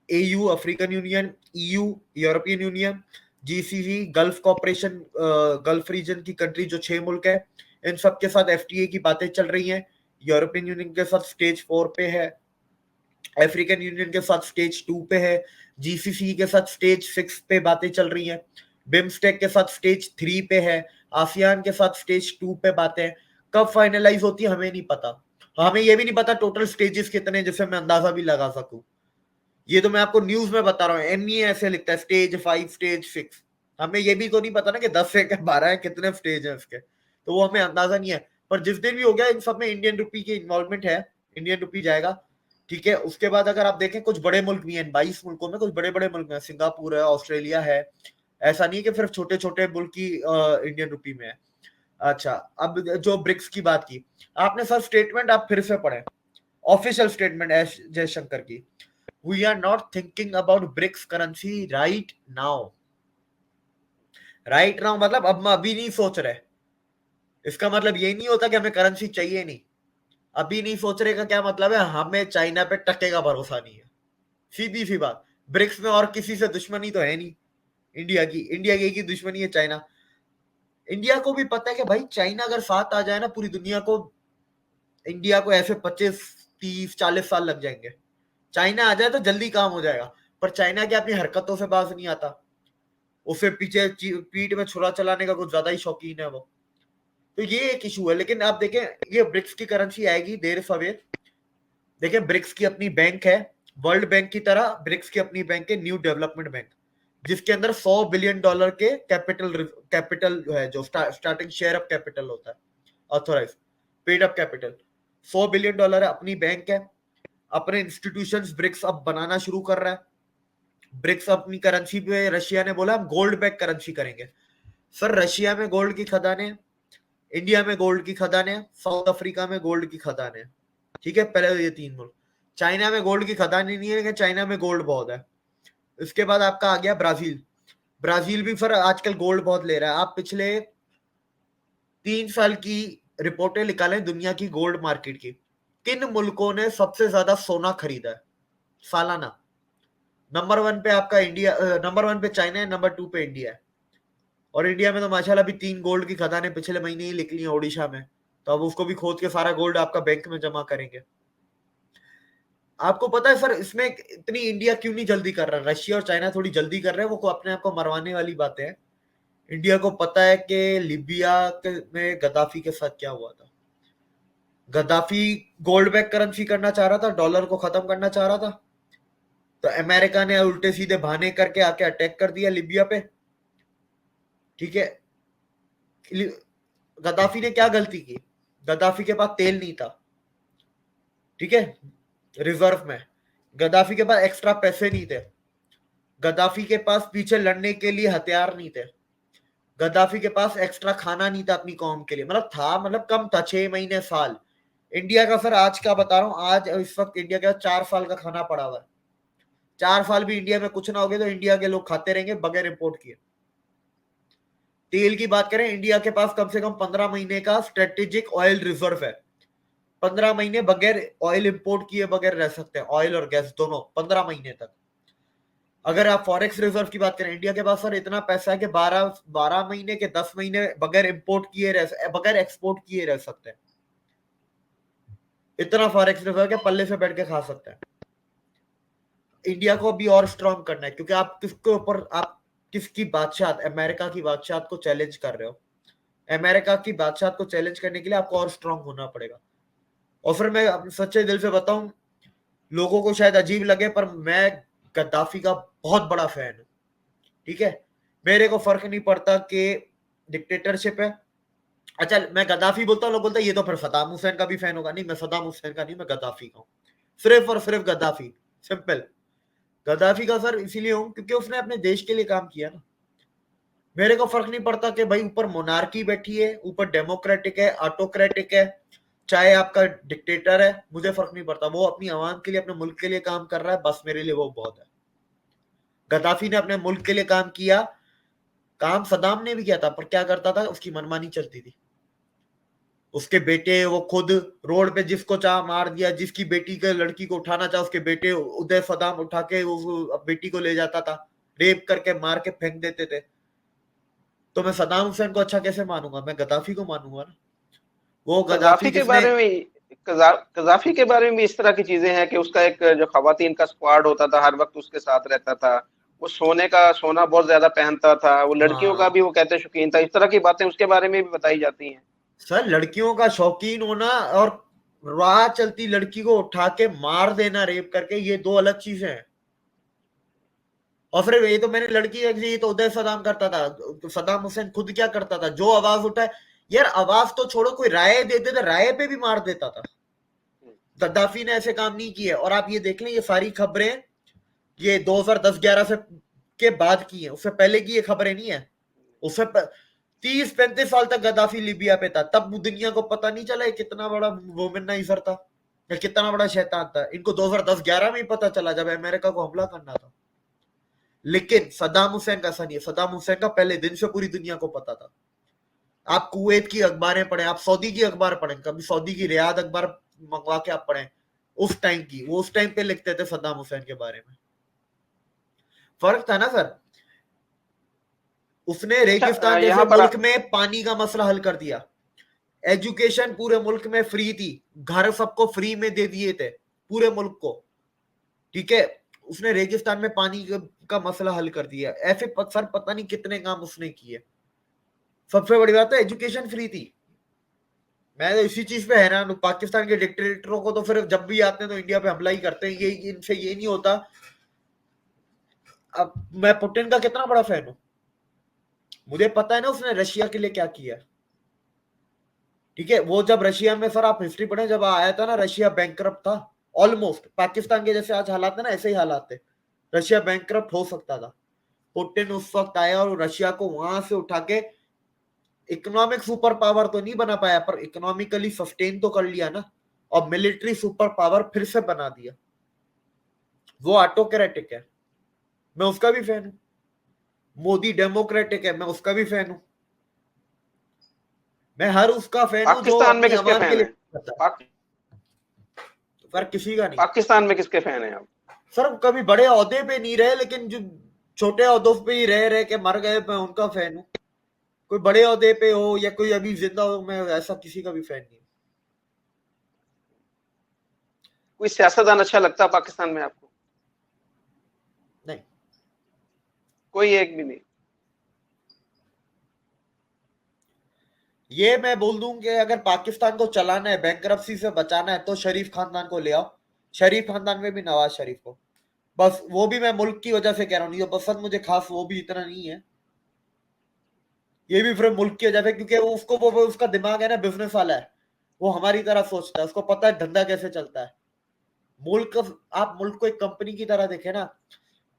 AU African Union, EU European Union, GCC Gulf cooperation, Gulf region की कंट्री जो 6 मुल्क है, इन सब के साथ एफटीए की बातें चल रही हैं। यूरोपियन यूनियन के साथ स्टेज 4 पे है, अफ्रीकन यूनियन के साथ स्टेज 2 पे है, जीसीसी के साथ स्टेज 6 पे बातें चल रही हैं, बिम्स्टेक के साथ स्टेज 3 पे है, आसियान के साथ स्टेज 2 पे बातें। कब फाइनलाइज होती है हमें नहीं पता, हमें ये भी नहीं पता टोटल स्टेजेस कितने, जिससे मैं अंदाजा भी लगा सकूं। ये तो मैं आपको न्यूज में बता रहा हूँ, एनईए ऐसे लिखता है स्टेज 5, स्टेज 6। हमें ये भी तो नहीं पता ना कि 10 है क्या 12 है, कितने स्टेज है इसके, तो वो हमें अंदाजा नहीं है। पर जिस दिन भी हो गया, इन सब में इंडियन रुपी की इन्वॉल्वमेंट है, इंडियन रुपी जाएगा। ठीक है, उसके बाद अगर आप देखें कुछ बड़े मुल्क भी हैं, 22 मुल्कों में कुछ बड़े बड़े मुल्क हैं, सिंगापुर है, ऑस्ट्रेलिया है, ऐसा नहीं है कि सिर्फ छोटे छोटे मुल्क की इंडियन रुपी में है। अच्छा, अब जो ब्रिक्स की बात की आपने सर, स्टेटमेंट आप फिर से पढ़े, ऑफिशियल स्टेटमेंट एस जयशंकर की, we are not thinking about BRICS currency right now. Right now मतलब अब मैं अभी नहीं सोच रहे, इसका मतलब ये नहीं होता कि हमें करेंसी चाहिए नहीं। अभी नहीं सोच रहे का क्या मतलब है, हमें चाइना पे टके का भरोसा नहीं है, सीधी सी बात। ब्रिक्स में और किसी से दुश्मनी तो है नहीं इंडिया की एक ही दुश्मनी है, चाइना। इंडिया को भी पता है कि भाई चाइना अगर साथ आ जाए ना, पूरी दुनिया को, इंडिया को ऐसे 25, 30, 40 साल लग जाएंगे। चाइना आ जाए तो जल्दी काम हो जाएगा, पर चाइना की अपनी हरकतों से बाज नहीं आता, उसे पीछे पीठ में छुरा चलाने का कुछ ज्यादा ही शौकीन है वो। तो ये एक इशू है। लेकिन आप देखें, ये ब्रिक्स की करेंसी आएगी देर सवेर। देखें, ब्रिक्स की अपनी बैंक है, वर्ल्ड बैंक की तरह ब्रिक्स की अपनी बैंक है, न्यू डेवलपमेंट बैंक, जिसके अंदर $100 बिलियन के कैपिटल है, जो स्टार्टिंग शेयर अप कैपिटल होता है, authorise paid up capital. $100 billion है, अपनी बैंक है, अपने इंस्टीट्यूशंस ब्रिक्स अब बनाना शुरू कर रहा है। ब्रिक्स अपनी करेंसी पे, रशिया ने बोला हम गोल्ड बैक करेंसी करेंगे। सर, रशिया में गोल्ड की खदानें, इंडिया में गोल्ड की खदानें, साउथ अफ्रीका में गोल्ड की खदानें, ठीक है, पहले तो ये 3 मुल्क। चाइना में गोल्ड की खदानें नहीं है, लेकिन चाइना में गोल्ड बहुत है। इसके बाद आपका आ गया ब्राजील। ब्राजील भी फिर आजकल गोल्ड बहुत ले रहा है। आप पिछले 3 साल की रिपोर्टें निकालें दुनिया की गोल्ड मार्केट की, किन मुल्कों ने सबसे ज्यादा सोना खरीदा है सालाना। नंबर 1 पे आपका इंडिया, नंबर 1 पे चाइना है, नंबर 2 पे इंडिया है। और इंडिया में तो माशाल्लाह भी 3 गोल्ड की खदानें पिछले महीने ही निकली हैं ओडिशा में, तो अब उसको भी खोद के सारा गोल्ड आपका बैंक में जमा करेंगे। आपको पता है सर, इसमें इतनी इंडिया क्यों नहीं जल्दी कर रहा, रशिया और चाइना थोड़ी जल्दी कर रहे हैं, वो अपने आप को मरवाने वाली बातें हैं। इंडिया को पता है कि लीबिया में गद्दाफी के साथ क्या हुआ था। गद्दाफी गोल्ड बैक करेंसी करना चाह रहा था, डॉलर को खत्म करना चाह रहा था, तो अमेरिका ने उल्टे सीधे बहाने करके आके अटैक कर दिया लिबिया पे। ठीक है, गद्दाफी ने क्या गलती की, गद्दाफी के पास तेल नहीं था, ठीक है, रिजर्व में। गद्दाफी के पास एक्स्ट्रा पैसे नहीं थे, गद्दाफी के पास पीछे लड़ने के लिए हथियार नहीं थे, गद्दाफी के पास एक्स्ट्रा खाना नहीं था अपनी कौम के लिए, मतलब था, मतलब कम था, 6 महीने साल। इंडिया का सर आज का बता रहा हूं, आज इस वक्त इंडिया का 4 साल का खाना पड़ा हुआ है। 4 साल भी इंडिया में कुछ ना होगे तो इंडिया के लोग खाते रहेंगे बगैर इम्पोर्ट किए। तेल की बात करें, इंडिया के पास कम से कम 15 महीने का स्ट्रेटेजिक ऑयल रिजर्व है। 15 महीने बगैर ऑयल इंपोर्ट किए बगैर रह सकते हैं, ऑयल और गैस दोनों 15 महीने तक। अगर आप फॉरेक्स रिजर्व की बात करें, इंडिया के पास सर इतना पैसा है कि 12 महीने के 10 महीने बगैर इंपोर्ट किए बगैर एक्सपोर्ट किए रह सकते हैं। इतना फॉरेक्स रिजर्व के पल्ले से बैठ के खा सकते हैं। इंडिया को अभी और स्ट्रॉन्ग करना है, क्योंकि आप किसके ऊपर, आप किसकी बादशाह, अमेरिका की बादशाह को चैलेंज कर रहे हो। अमेरिका की बादशाह को चैलेंज करने के लिए आपको और स्ट्रांग होना पड़ेगा। और फिर मैं अपने सच्चे दिल से बताऊं, लोगों को शायद अजीब लगे पर मैं गद्दाफी का बहुत बड़ा फैन हूं। ठीक है, मेरे को फर्क नहीं पड़ता कि डिक्टेटरशिप है। अच्छा, मैं गद्दाफी बोलता हूँ, लोग बोलते हैं ये तो फिर सदाम हुसैन का भी फैन होगा। नहीं, मैं सदाम हुसैन का नहीं, मैं गद्दाफी का हूँ, सिर्फ और सिर्फ गद्दाफी। सिंपल, गद्दाफी का सर इसीलिए हूं क्योंकि उसने अपने देश के लिए काम किया ना। मेरे को फर्क नहीं पड़ता कि भाई ऊपर मोनार्की बैठी है, ऊपर डेमोक्रेटिक है, ऑटोक्रेटिक है, चाहे आपका डिक्टेटर है, मुझे फर्क नहीं पड़ता। वो अपनी आवाम के लिए, अपने मुल्क के लिए काम कर रहा है, बस मेरे लिए वो बहुत है। गद्दाफी ने अपने मुल्क के लिए काम किया, काम सदाम ने भी किया था, पर क्या करता था, उसकी मनमानी चलती थी। उसके बेटे, वो खुद रोड पे जिसको चाह मार दिया, जिसकी बेटी के लड़की को उठाना चाहा, उसके बेटे उदय सदाम उठा के उस बेटी को ले जाता था, रेप करके मार के फेंक देते थे। तो मैं सदाम हुसैन को अच्छा कैसे मानूंगा, मैं गद्दाफी को मानूंगा ना। वो गद्दाफी कजाफी के जिसने, बारे में कजाफी के बारे में भी इस तरह की चीजें हैं कि उसका एक जो खवातीन का स्क्वाड होता था, हर वक्त उसके साथ रहता था। वो सोना बहुत ज्यादा पहनता था, वो लड़कियों का हाँ भी वो कहते शौकीन था। इस तरह की बातें उसके बारे में भी बताई जाती हैं। सर, लड़कियों का शौकीन होना और राह चलती लड़की को उठा के मार देना रेप करके, ये दो अलग चीजें हैं। और फिर ये तो मैंने लड़की, ये तो उदय सदाम करता था, तो सदाम हुसैन खुद क्या करता था, जो आवाज उठाए, यार आवाज तो छोड़ो, कोई राय देते थे, राय पे भी मार देता था। गद्दाफी ने ऐसे काम नहीं किए। और आप ये देख लें, ये सारी खबरें ये 2010-11 से के बाद की है, उससे पहले की ये खबरें नहीं है। उससे 30-35 साल तक गद्दाफी लीबिया पे था, तब दुनिया को पता नहीं चला ये कितना बड़ा वोमेनाइजर था या कितना बड़ा शैतान था। इनको 2010-11 में ही पता चला, जब अमेरिका को हमला करना था। लेकिन सद्दाम हुसैन का ऐसा नहीं है। सद्दाम हुसैन का पहले दिन से पूरी दुनिया को पता था। आप कुवैत की अखबारें पढ़ें, आप सऊदी की अखबार पढ़ें, कभी सऊदी की रियाद अखबार मंगवा के आप पढ़ें, उस टाइम की, वो उस टाइम पे लिखते थे सद्दाम हुसैन के बारे में। फर्क था ना सर। उसने अच्छा, रेगिस्तान जैसे यहाँ पर मुल्क में पानी का मसला हल कर दिया, एजुकेशन पूरे मुल्क में फ्री थी, घर सबको फ्री में दे दिए थे, पूरे मुल्क को। ठीक है, उसने रेगिस्तान में पानी का मसला हल कर दिया। ऐसे सर पता नहीं कितने काम उसने किए। सबसे बड़ी बात है, एजुकेशन फ्री थी। मैं तो इसी चीज पे हैरान हूं, पाकिस्तान के डिक्टेटरों को तो फिर जब भी आते हैं तो इंडिया पे हमला ही करते हैं। ये इनसे ये नहीं होता। अब मैं पुतिन का कितना बड़ा फैन हूं, मुझे पता है ना उसने रशिया के लिए क्या किया। ठीक है, वो जब रशिया में, सर आप हिस्ट्री पढ़े, जब आया था ना, रशिया बैंकरप्ट था, ऑलमोस्ट पाकिस्तान के जैसे आज हालात है ना, ऐसे ही हालात थे। रशिया बैंकरप्ट हो सकता था। पुतिन उस वक्त आया और रशिया को वहां से उठा के इकोनॉमिक सुपर पावर तो नहीं बना पाया, पर इकोनॉमिकली सस्टेन तो कर लिया ना, और मिलिट्री सुपर पावर फिर से बना दिया। वो ऑटोक्रेटिक है, मैं उसका भी फैन हूं। मोदी डेमोक्रेटिक है, मैं उसका भी फैन हूं। मैं हर उसका फैन हूं जो पाकिस्तान में अपनी किसके आवाम के फैन लिए हैं? करता है। पाक, पर किसी का नहीं। पाकिस्तान में किसके फैन हैं आप? सर कभी बड़े ओहदे पे नहीं रहे, लेकिन जो छोटे ओहदों पे ही रह रहे के मर गए, मैं उनका फैन हूँ। कोई बड़े ओहदे पे हो या कोई अभी जिंदा हो, मैं ऐसा किसी का भी फैन नहीं हूँ। कोई सियासतदान अच्छा लगता है पाकिस्तान में आपको? नहीं, कोई एक भी नहीं? ये मैं बोल दूं कि अगर पाकिस्तान को चलाना है, बैंकरप्सी से बचाना है, तो शरीफ खानदान को ले आओ। शरीफ खानदान में भी नवाज शरीफ को, बस वो भी मैं मुल्क की वजह से कह रहा हूँ, नहीं तो पसंद मुझे खास वो भी इतना नहीं है। ये भी फिर मुल्क की वजह से, क्योंकि वो उसका दिमाग है ना, बिजनेस वाला है। वो हमारी तरह सोचता है, उसको पता है धंधा कैसे चलता है। मुल्क, आप मुल्क को एक कंपनी की तरह देखें ना।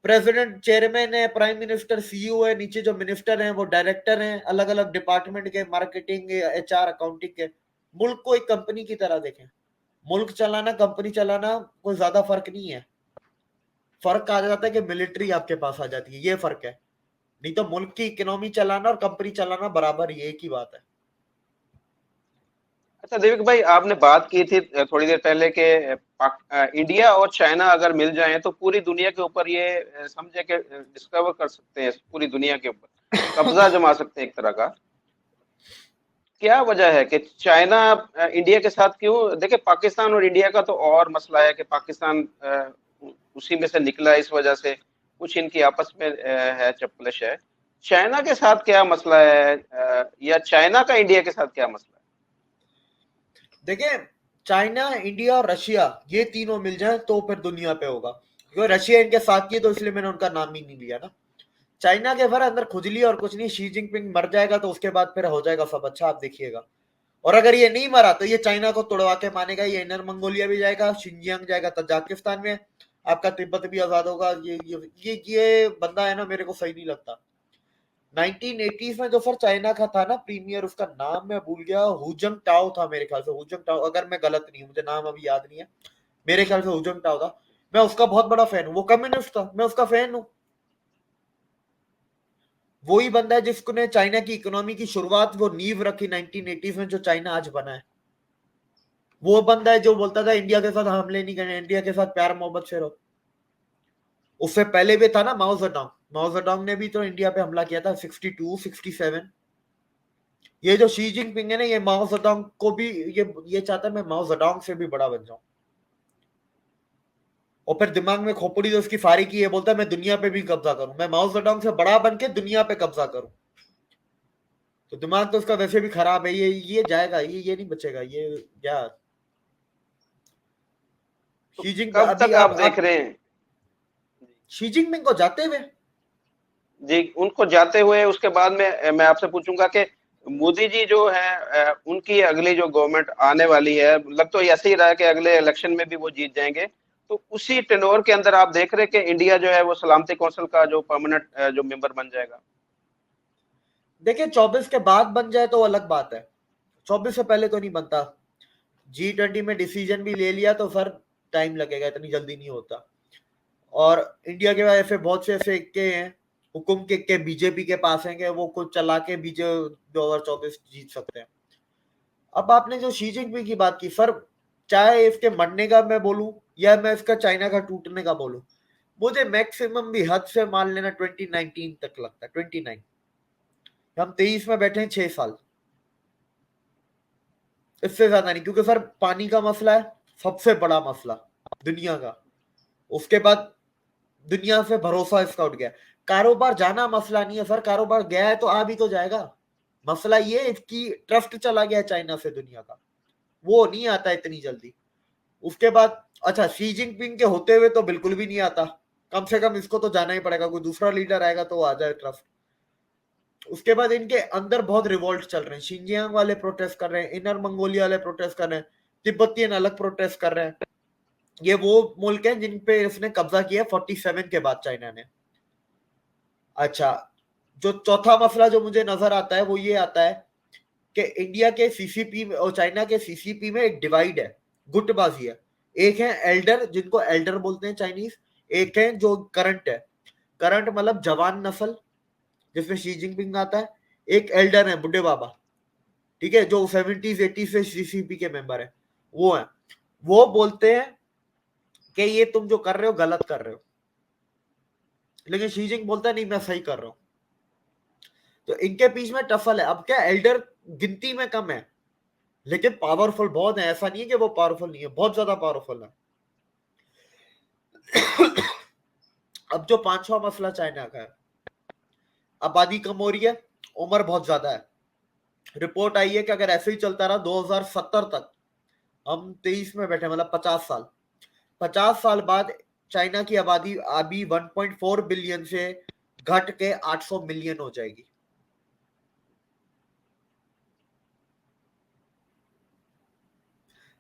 प्रेसिडेंट चेयरमैन है, प्राइम मिनिस्टर सीईओ है, नीचे जो मिनिस्टर हैं वो डायरेक्टर हैं, अलग अलग डिपार्टमेंट के, मार्केटिंग, एचआर, अकाउंटिंग के। मुल्क को एक कंपनी की तरह देखें। मुल्क चलाना, कंपनी चलाना कोई ज्यादा फर्क नहीं है। फर्क आ जाता है कि मिलिट्री आपके पास आ जाती है, ये फर्क है। नहीं तो मुल्क की इकोनॉमी चलाना और कंपनी चलाना बराबर ही, एक ही बात है। अच्छा देविक भाई, आपने बात की थी थोड़ी देर पहले कि इंडिया और चाइना अगर मिल जाएं तो पूरी दुनिया के ऊपर ये समझे कि डिस्कवर कर सकते हैं, पूरी दुनिया के ऊपर कब्जा जमा सकते हैं एक तरह का। क्या वजह है कि चाइना इंडिया के साथ क्यों? देखिए, पाकिस्तान और इंडिया का तो और मसला है कि पाकिस्तान उसी में से निकला है, इस वजह से कुछ इनकी आपस में है, चपलिश है। चाइना के साथ क्या मसला है, या चाइना का इंडिया के साथ क्या मसला देखिए, चाइना, इंडिया और रशिया, ये तीनों मिल जाए तो फिर दुनिया पे होगा, क्योंकि रशिया इनके साथ की, तो इसलिए मैंने उनका नाम ही नहीं लिया ना। चाइना के फिर अंदर खुजली और कुछ नहीं, शी जिनपिंग मर जाएगा तो उसके बाद फिर हो जाएगा सब अच्छा, आप देखिएगा। और अगर ये नहीं मरा तो ये चाइना को तोड़वा के मानेगा, ये इनर मंगोलिया भी जाएगा, शिनजियांग जाएगा तजाकिस्तान में, आपका तिब्बत भी आजाद होगा। ये बंदा है ना, मेरे को सही नहीं लगता। 1980s में जो सर चाइना का था ना प्रीमियर, उसका नाम मैं भूल गया, हुजंग टाओ था मेरे ख्याल से, हुजंग टाओ, अगर मैं गलत नहीं हूं, मुझे नाम अभी याद नहीं है, मेरे ख्याल से हुजंग टाओ था। मैं उसका बहुत बड़ा फैन हूँ, वो कम्युनिस्ट था, मैं उसका फैन हूँ। वही बंदा है जिसने चाइना की इकोनॉमी की शुरुआत, वो नींव रखी 1980s में, जो चाइना आज बना है। वो बंदा है जो बोलता था इंडिया के साथ हमले नहीं करने, इंडिया के साथ प्यार मोहब्बत से रहो। उससे पहले भी था ना माओ जेडोंग, माओ जेडोंग ने भी तो इंडिया पे हमला किया था 62 67। ये जो शी जिनपिंग है ना, ये माओ जेडोंग को भी, ये चाहता है मैं माओ जेडोंग से भी बड़ा बन जाऊं। और फिर दिमाग में खोपड़ी जो उसकी फारी की है, बोलता है मैं दुनिया पे भी कब्जा करूं, मैं माओ जेडोंग से बड़ा बन के दुनिया पे कब्जा करूं। तो दिमाग तो उसका वैसे भी खराब है, ये जाएगा, ये नहीं बचेगा ये यार। है? शी जिनपिंग कब अभी तक आप देख आप रहे हैं? शी जिनपिंग को जाते हुए, जी, उनको जाते हुए उसके बाद में मैं आपसे पूछूंगा कि मोदी जी जो है, उनकी अगली जो गवर्नमेंट आने वाली है, लग तो ऐसे ही रहा है कि अगले इलेक्शन में भी वो जीत जाएंगे। तो उसी टेन्योर के अंदर आप देख रहे हैं कि इंडिया जो है वो सलामती कौंसिल का जो परमानेंट जो मेंबर बन जाएगा? देखिए 24 के बाद बन जाए तो अलग बात है, 24 से पहले तो नहीं बनता। G20 में डिसीजन भी ले लिया तो सर टाइम लगेगा, इतनी जल्दी नहीं होता। और इंडिया के पास ऐसे बहुत से ऐसे इक्के हैं, हुकुम के इक्के बीजेपी के पास हैं कि वो कुछ चला के बीजेपी 2024 जीत सकते हैं। अब आपने जो शी जिनपिंग की बात की सर, चाहे इसके मरने का मैं बोलूं या मैं इसका चाइना का टूटने का बोलूं, मुझे मैक्सिमम भी हद से मान लेना 2019 तक लगता है, 29। हम 23 में बैठे हैं, 6 साल, इससे ज्यादा नहीं, क्योंकि सर पानी का मसला है सबसे बड़ा मसला दुनिया का। उसके बाद दुनिया से भरोसा इसका उठ गया। कारोबार जाना मसला नहीं है सर, कारोबार गया है तो आ भी तो जाएगा। मसला ये है कि ट्रस्ट चला गया चाइना से दुनिया का, वो नहीं आता इतनी जल्दी। उसके बाद अच्छा, शी जिनपिंग के होते हुए तो बिल्कुल भी नहीं आता, कम से कम इसको तो जाना ही पड़ेगा, कोई दूसरा लीडर आएगा तो आ जाए ट्रस्ट। उसके बाद इनके अंदर बहुत रिवोल्ट चल रहे हैं, शिंजियांग वाले प्रोटेस्ट कर रहे हैं, इनर मंगोलिया वाले प्रोटेस्ट कर रहे हैं, तिब्बतियन अलग प्रोटेस्ट कर रहे हैं। ये वो मुल्क हैं जिन पे इसने कब्जा किया 47 के बाद चाइना ने। अच्छा, जो चौथा मसला जो मुझे नजर आता है वो ये आता है कि इंडिया के सीसीपी और चाइना के सीसीपी में एक डिवाइड है, गुटबाजी है। एक है एल्डर, जिनको एल्डर बोलते हैं चाइनीज, एक है जो करंट है, करंट मतलब जवान नस्ल, जिसमें शी जिनपिंग आता है। एक एल्डर है बुढ़े बाबा, ठीक है, जो 70s 80s से सीसीपी के मेंबर है, वो है। वो बोलते हैं कि ये तुम जो कर रहे हो गलत कर रहे हो, लेकिन शी जिनपिंग बोलता है नहीं मैं सही कर रहा हूं। तो इनके बीच में टफल है। अब क्या, एल्डर गिनती में कम है लेकिन पावरफुल बहुत है, ऐसा नहीं है कि वो पावरफुल नहीं है, बहुत ज्यादा पावरफुल है। अब जो पांचवा मसला चाइना का है, आबादी कम हो रही है, उम्र बहुत ज्यादा है। रिपोर्ट आई है कि अगर ऐसे ही चलता रहा 2070 तक, हम 23 में बैठे मतलब 50 साल, 50 साल बाद चाइना की आबादी अभी 1.4 बिलियन से घट के 800 मिलियन हो जाएगी।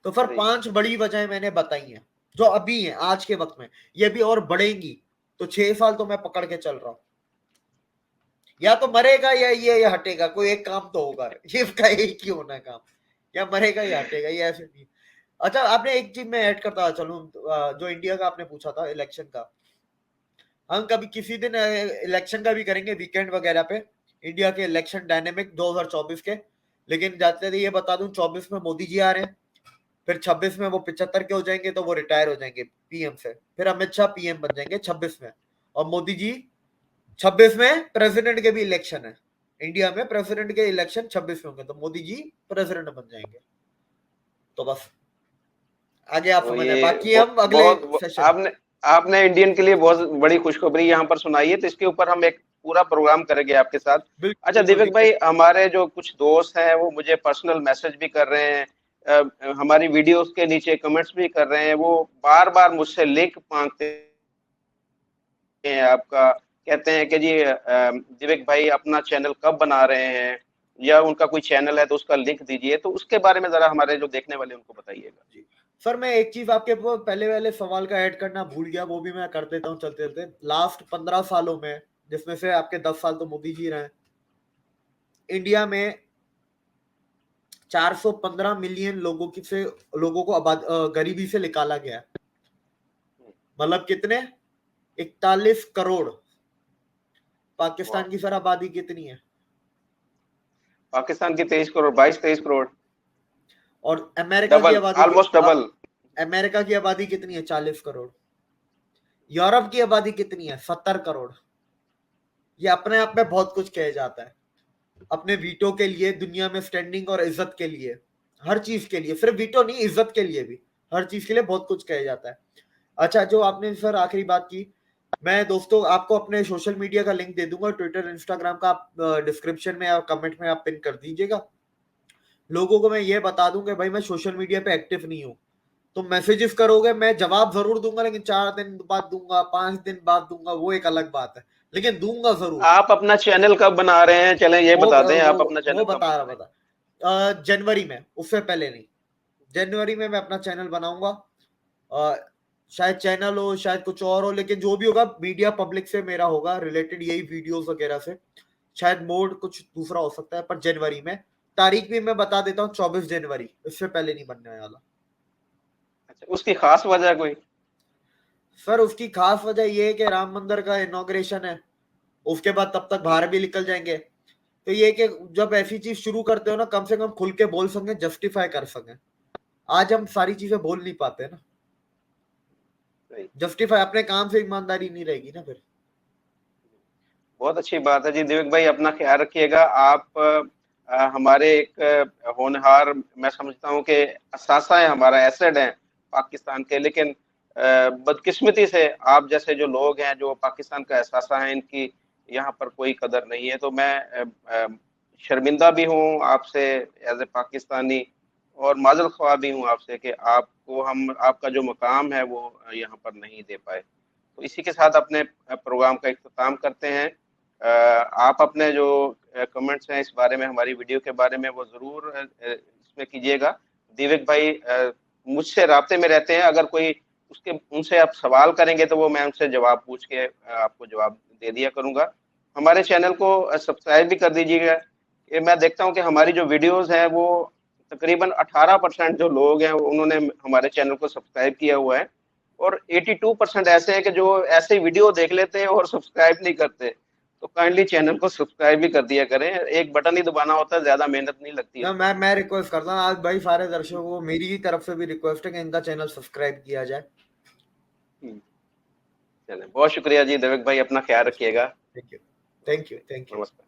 तो फिर सही। 5 बड़ी वजह मैंने बताई हैं जो अभी हैं आज के वक्त में, ये भी और बढ़ेंगी। तो 6 साल तो मैं पकड़ के चल रहा हूं, या तो मरेगा या ये हटेगा, कोई एक काम तो होगा, ये इसका एक ही होना है काम, या मरेगा या हटेगा, ये ऐसे नहीं। अच्छा, आपने एक चीज में ऐड करता चलूं, जो इंडिया का आपने पूछा था इलेक्शन का, हम कभी किसी दिन इलेक्शन का भी करेंगे वीकेंड वगैरह पे, इंडिया के इलेक्शन डायनेमिक 2024 के। लेकिन जाते थे ये बता दूं, 24 में मोदी जी आ रहे हैं, फिर 26 में वो 75 के हो जाएंगे तो वो रिटायर हो जाएंगे पीएम से, फिर अमित शाह पीएम बन जाएंगे 26 में, और मोदी जी 26 में प्रेसिडेंट के भी इलेक्शन है। इंडिया में प्रेसिडेंट के इलेक्शन 26 में होंगे तो मोदी जी प्रेसिडेंट बन जाएंगे। तो बस आगे आप तो समझ आए, ये बाकी हम अगले बहुत सेशन। आपने आपने इंडियन के लिए बहुत बड़ी खुशखबरी यहाँ पर सुनाई है, तो इसके ऊपर हम एक पूरा प्रोग्राम करेंगे आपके साथ। बिल्कुल अच्छा बिल्कुल दीपक देखिए। भाई, हमारे जो कुछ दोस्त हैं वो मुझे पर्सनल मैसेज भी कर रहे हैं, हमारी वीडियोस के नीचे कमेंट्स भी कर रहे हैं, वो बार बार मुझसे लिंक मांगते हैं आपका, कहते हैं कि जी दिवेक भाई अपना चैनल कब बना रहे हैं, या उनका कोई चैनल है तो उसका लिंक दीजिए, तो उसके बारे में जरा हमारे जो देखने वाले उनको बताइएगा। जी सर, मैं एक चीज आपके पहले वाले सवाल का ऐड करना भूल गया, वो भी मैं कर देता हूँ चलते चलते। लास्ट 15 सालों में, जिसमें से आपके 10 साल तो मोदी जी रहे, इंडिया में 415 मिलियन लोगों को गरीबी से निकाला गया। मतलब कितने? 41 करोड़। वाह, पाकिस्तान की सर आबादी कितनी है? पाकिस्तान की 23 करोड़, 22-23 करोड़, और डबल, ऑलमोस्ट डबल। अमेरिका की आबादी कितनी है? 40 करोड़। यूरोप की आबादी कितनी है? 70 करोड़। ये अपने आप में बहुत कुछ कह जाता है। अपने वीटो के लिए, दुनिया में स्टैंडिंग और इज्जत के लिए, हर चीज के लिए, सिर्फ वीटो नहीं, इज्जत के लिए भी, हर चीज के लिए बहुत कुछ कहा जाता है। अच्छा, जो आपने सर आखिरी बात की, मैं दोस्तों आपको अपने सोशल मीडिया का लिंक दे दूंगा, ट्विटर इंस्टाग्राम का, आप डिस्क्रिप्शन में या कमेंट में आप पिन कर दीजिएगा। लोगों को मैं ये बता दूं कि भाई मैं सोशल मीडिया पे एक्टिव नहीं हूँ, तो मैसेजेस करोगे मैं जवाब जरूर दूंगा, लेकिन 4 दिन बाद दूंगा, 5 दिन बाद दूंगा, वो एक अलग बात है, लेकिन दूंगा जरूर। आप अपना चैनल कब बना रहे हैं, चलें ये वो बता दें, वो आप अपना वो चैनल कब बता बना रहा रहे हैं? जनवरी में, उससे पहले नहीं। जनवरी में मैं अपना चैनल बनाऊंगा। शायद चैनल हो, शायद कुछ और हो, लेकिन जो भी होगा मीडिया पब्लिक से मेरा होगा रिलेटेड, यही वीडियोस वगैरह से। शायद मोड कुछ दूसरा हो सकता है, पर जनवरी में। तारीख भी मैं बता देता हूँ, 24 जनवरी, इससे पहले नहीं बनने वाला। अच्छा, उसकी खास वजह कोई? सर उसकी खास वजह ये है कि राम मंदिर का इनॉग्रेशन है, उसके बाद तब तक बाहर भी निकल जाएंगे। तो ये कि जब ऐसी चीज शुरू करते हो ना, कम से कम खुल के बोल सकें, जस्टिफाई कर सकें। आज हम सारी चीजें बोल नहीं पाते ना, सही। जस्टिफाई, अपने काम से ईमानदारी नहीं रहेगी ना फिर। बहुत अच्छी बात है जी। दिवेक भाई अपना ख्याल रखिएगा। आप हमारे एक होनहार, मैं समझता हूँ कि असासा है, हमारा एसेट है पाकिस्तान के, लेकिन बदकिस्मती से आप जैसे जो लोग हैं जो पाकिस्तान का असासा है, इनकी यहाँ पर कोई कदर नहीं है। तो मैं शर्मिंदा भी हूँ आपसे एज ए पाकिस्तानी, और माजल ख्वाह भी हूँ आपसे कि आपको हम आपका जो मकाम है वो यहाँ पर नहीं दे पाए। तो इसी के साथ अपने प्रोग्राम का इख्तिताम करते हैं। आप अपने जो कमेंट्स हैं इस बारे में, हमारी वीडियो के बारे में, वो ज़रूर इसमें कीजिएगा। दिवेक भाई मुझसे राब्ते में रहते हैं, अगर कोई उसके उनसे आप सवाल करेंगे तो वो मैं उनसे जवाब पूछ के आपको जवाब दे दिया करूँगा। हमारे चैनल को सब्सक्राइब भी कर दीजिएगा। ये मैं देखता हूँ कि हमारी जो वीडियोज़ हैं वो तकरीबन 18% जो लोग हैं उन्होंने हमारे चैनल को सब्सक्राइब किया हुआ है, और 82% ऐसे हैं कि जो ऐसे वीडियो देख लेते हैं और सब्सक्राइब नहीं करते। तो काइंडली चैनल को सब्सक्राइब भी कर दिया करें, एक बटन ही दबाना होता है, ज्यादा मेहनत नहीं लगती ना, इसमें। मैं रिक्वेस्ट करता हूँ आज भाई, सारे दर्शकों को मेरी ही तरफ से भी रिक्वेस्ट है कि इनका चैनल सब्सक्राइब किया जाए। चलें, बहुत शुक्रिया जी दिवेक भाई, अपना ख्याल रखिएगा। Thank you, thank you, thank you. नमस्कार।